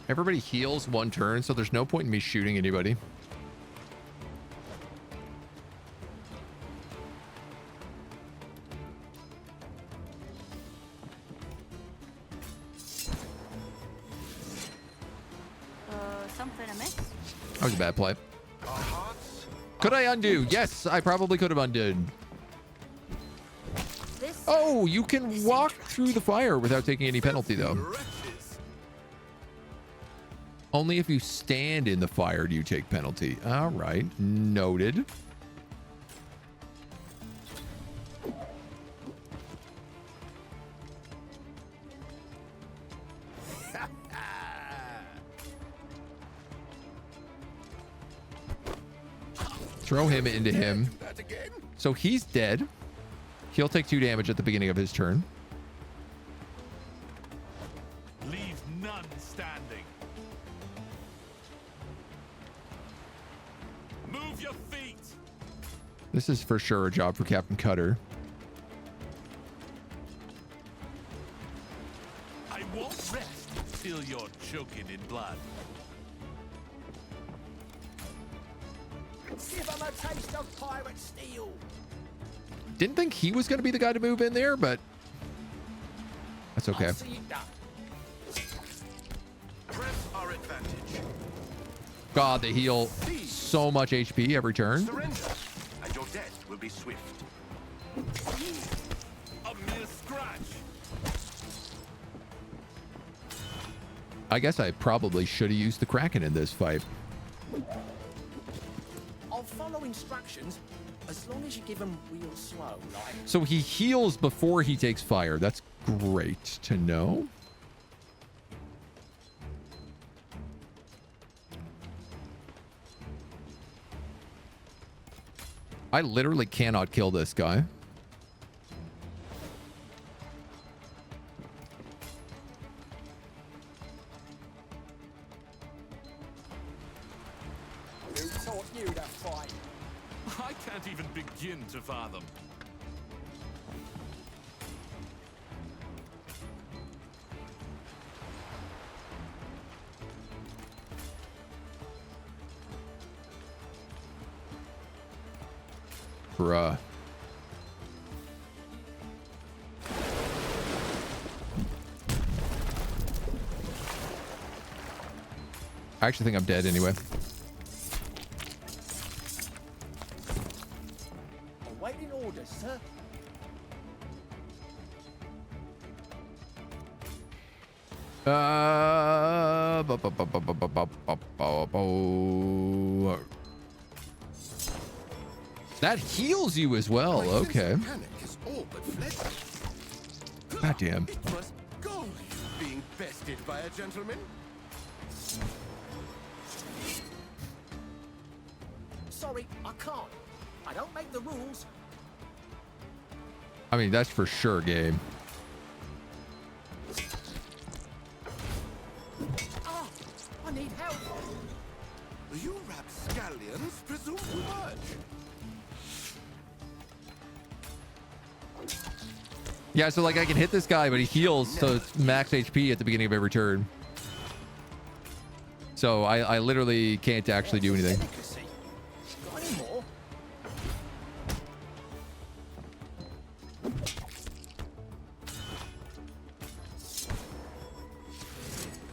[SPEAKER 1] Everybody heals 1 turn, so there's no point in me shooting anybody.
[SPEAKER 5] Something amiss?
[SPEAKER 1] That was a bad play. Could I undo? Yes, I probably could have undone. Oh, you can walk through the fire without taking any penalty, though. Only if you stand in the fire do you take penalty. All right, noted. Throw him into him. So he's dead. He'll take 2 damage at the beginning of his turn.
[SPEAKER 2] Leave none standing. Move your feet.
[SPEAKER 1] This is for sure a job for Captain Cutter.
[SPEAKER 2] I won't rest till you're choking in blood.
[SPEAKER 4] Give 'em a taste of pirate steel.
[SPEAKER 1] Didn't think he was going to be the guy to move in there, but that's okay.
[SPEAKER 6] I'll see it done.
[SPEAKER 7] Press our advantage.
[SPEAKER 1] God, they heal so much HP every turn.
[SPEAKER 7] Surrender, and your death will be swift.
[SPEAKER 2] A mere scratch.
[SPEAKER 1] I guess I probably should have used the Kraken in this fight.
[SPEAKER 6] I'll follow instructions as long as you give them real slow, like.
[SPEAKER 1] So he heals before he takes fire. That's great to know. I literally cannot kill this guy.
[SPEAKER 4] Who taught you to fight?
[SPEAKER 2] I can't even begin to fathom.
[SPEAKER 1] Bruh. I actually think I'm dead anyway.
[SPEAKER 6] Awaiting orders, sir.
[SPEAKER 1] That heals you as well. Okay. God damn.
[SPEAKER 7] It must go being bested by a gentleman.
[SPEAKER 6] Sorry, I can't. I don't make the rules.
[SPEAKER 1] I mean, that's for sure, game.
[SPEAKER 6] Ah, I need help.
[SPEAKER 7] You rapscallions presume to merge.
[SPEAKER 1] Yeah, so like I can hit this guy, but he heals, so it's max HP at the beginning of every turn. So I literally can't actually do anything.
[SPEAKER 6] Got any more?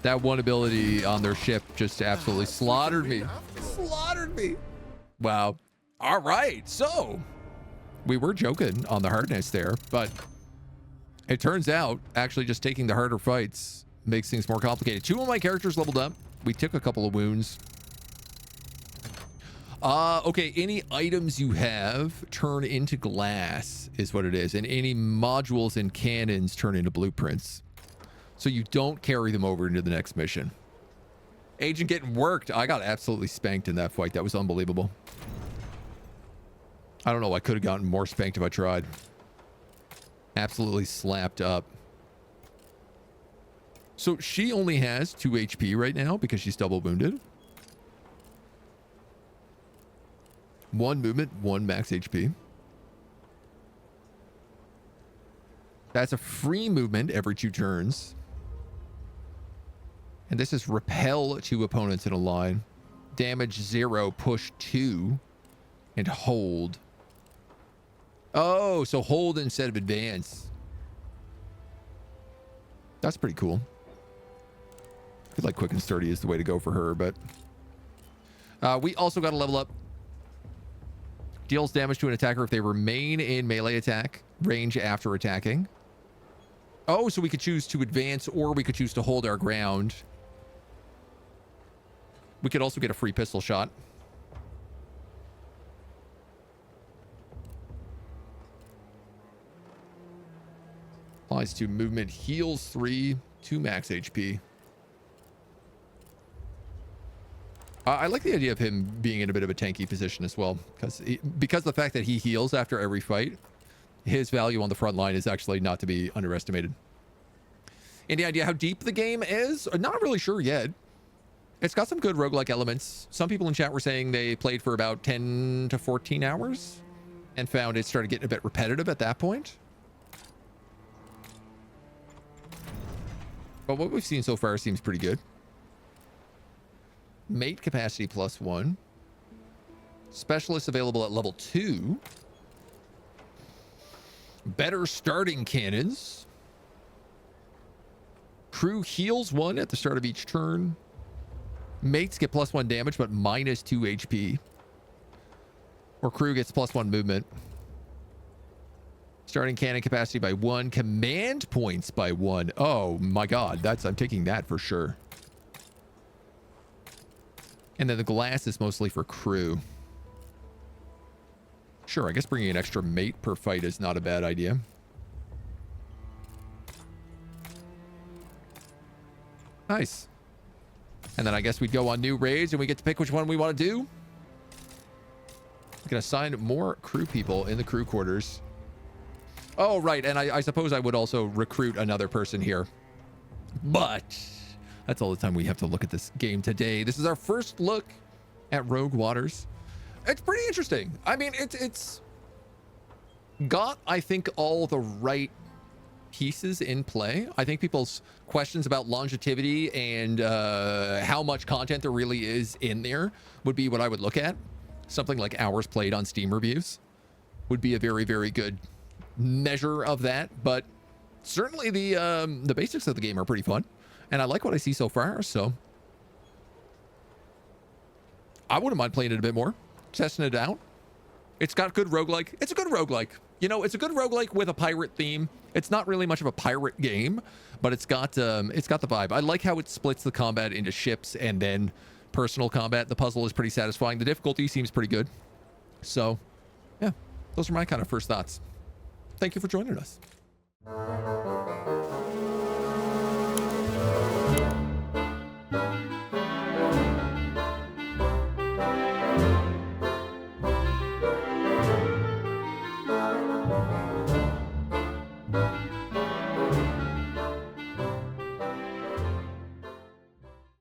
[SPEAKER 1] That one ability on their ship just absolutely slaughtered me. Slaughtered me. Wow. All right. So we were joking on the hardness there, but it turns out actually just taking the harder fights makes things more complicated. 2 of my characters leveled up. We took a couple of wounds. Okay, any items you have turn into glass is what it is. And any modules and cannons turn into blueprints. So you don't carry them over into the next mission. Agent getting worked. I got absolutely spanked in that fight. That was unbelievable. I don't know. I could have gotten more spanked if I tried. Absolutely slapped up. So she only has 2 HP right now because she's double wounded. 1 movement, 1 max HP. That's a free movement every 2 turns. And this is repel 2 opponents in a line. Damage 0, push 2, and hold. Oh, so hold instead of advance. That's pretty cool. I feel like quick and sturdy is the way to go for her, but we also got to level up. Deals damage to an attacker if they remain in melee attack range after attacking. Oh, so we could choose to advance or we could choose to hold our ground. We could also get a free pistol shot. Applies to movement, heals 3, 2 max HP. I like the idea of him being in a bit of a tanky position as well, because the fact that he heals after every fight, his value on the front line is actually not to be underestimated. Any idea how deep the game is? Not really sure yet. It's got some good roguelike elements. Some people in chat were saying they played for about 10 to 14 hours and found it started getting a bit repetitive at that point. But what we've seen so far seems pretty good. Mate capacity +1. Specialist available at level 2. Better starting cannons. Crew heals 1 at the start of each turn. Mates get +1 damage, but -2 HP. Or crew gets +1 movement. Starting cannon capacity by 1. Command points by 1. Oh my god, I'm taking that for sure. And then the glass is mostly for crew. Sure, I guess bringing an extra mate per fight is not a bad idea. Nice. And then I guess we'd go on new raids and we get to pick which one we want to do. We can assign more crew people in the crew quarters. Oh, right. And I suppose I would also recruit another person here. But that's all the time we have to look at this game today. This is our first look at Rogue Waters. It's pretty interesting. I mean, it's got, I think, all the right pieces in play. I think people's questions about longevity and how much content there really is in there would be what I would look at. Something like hours played on Steam reviews would be a very, very good measure of that. But certainly the basics of the game are pretty fun, and I like what I see so far. So I wouldn't mind playing it a bit more, testing it out. It's got good roguelike. It's a good roguelike. You know, it's a good roguelike with a pirate theme. It's not really much of a pirate game, but it's got the vibe. I like how it splits the combat into ships and then personal combat. The puzzle is pretty satisfying. The difficulty seems pretty good. So, yeah, those are my kind of first thoughts. Thank you for joining us.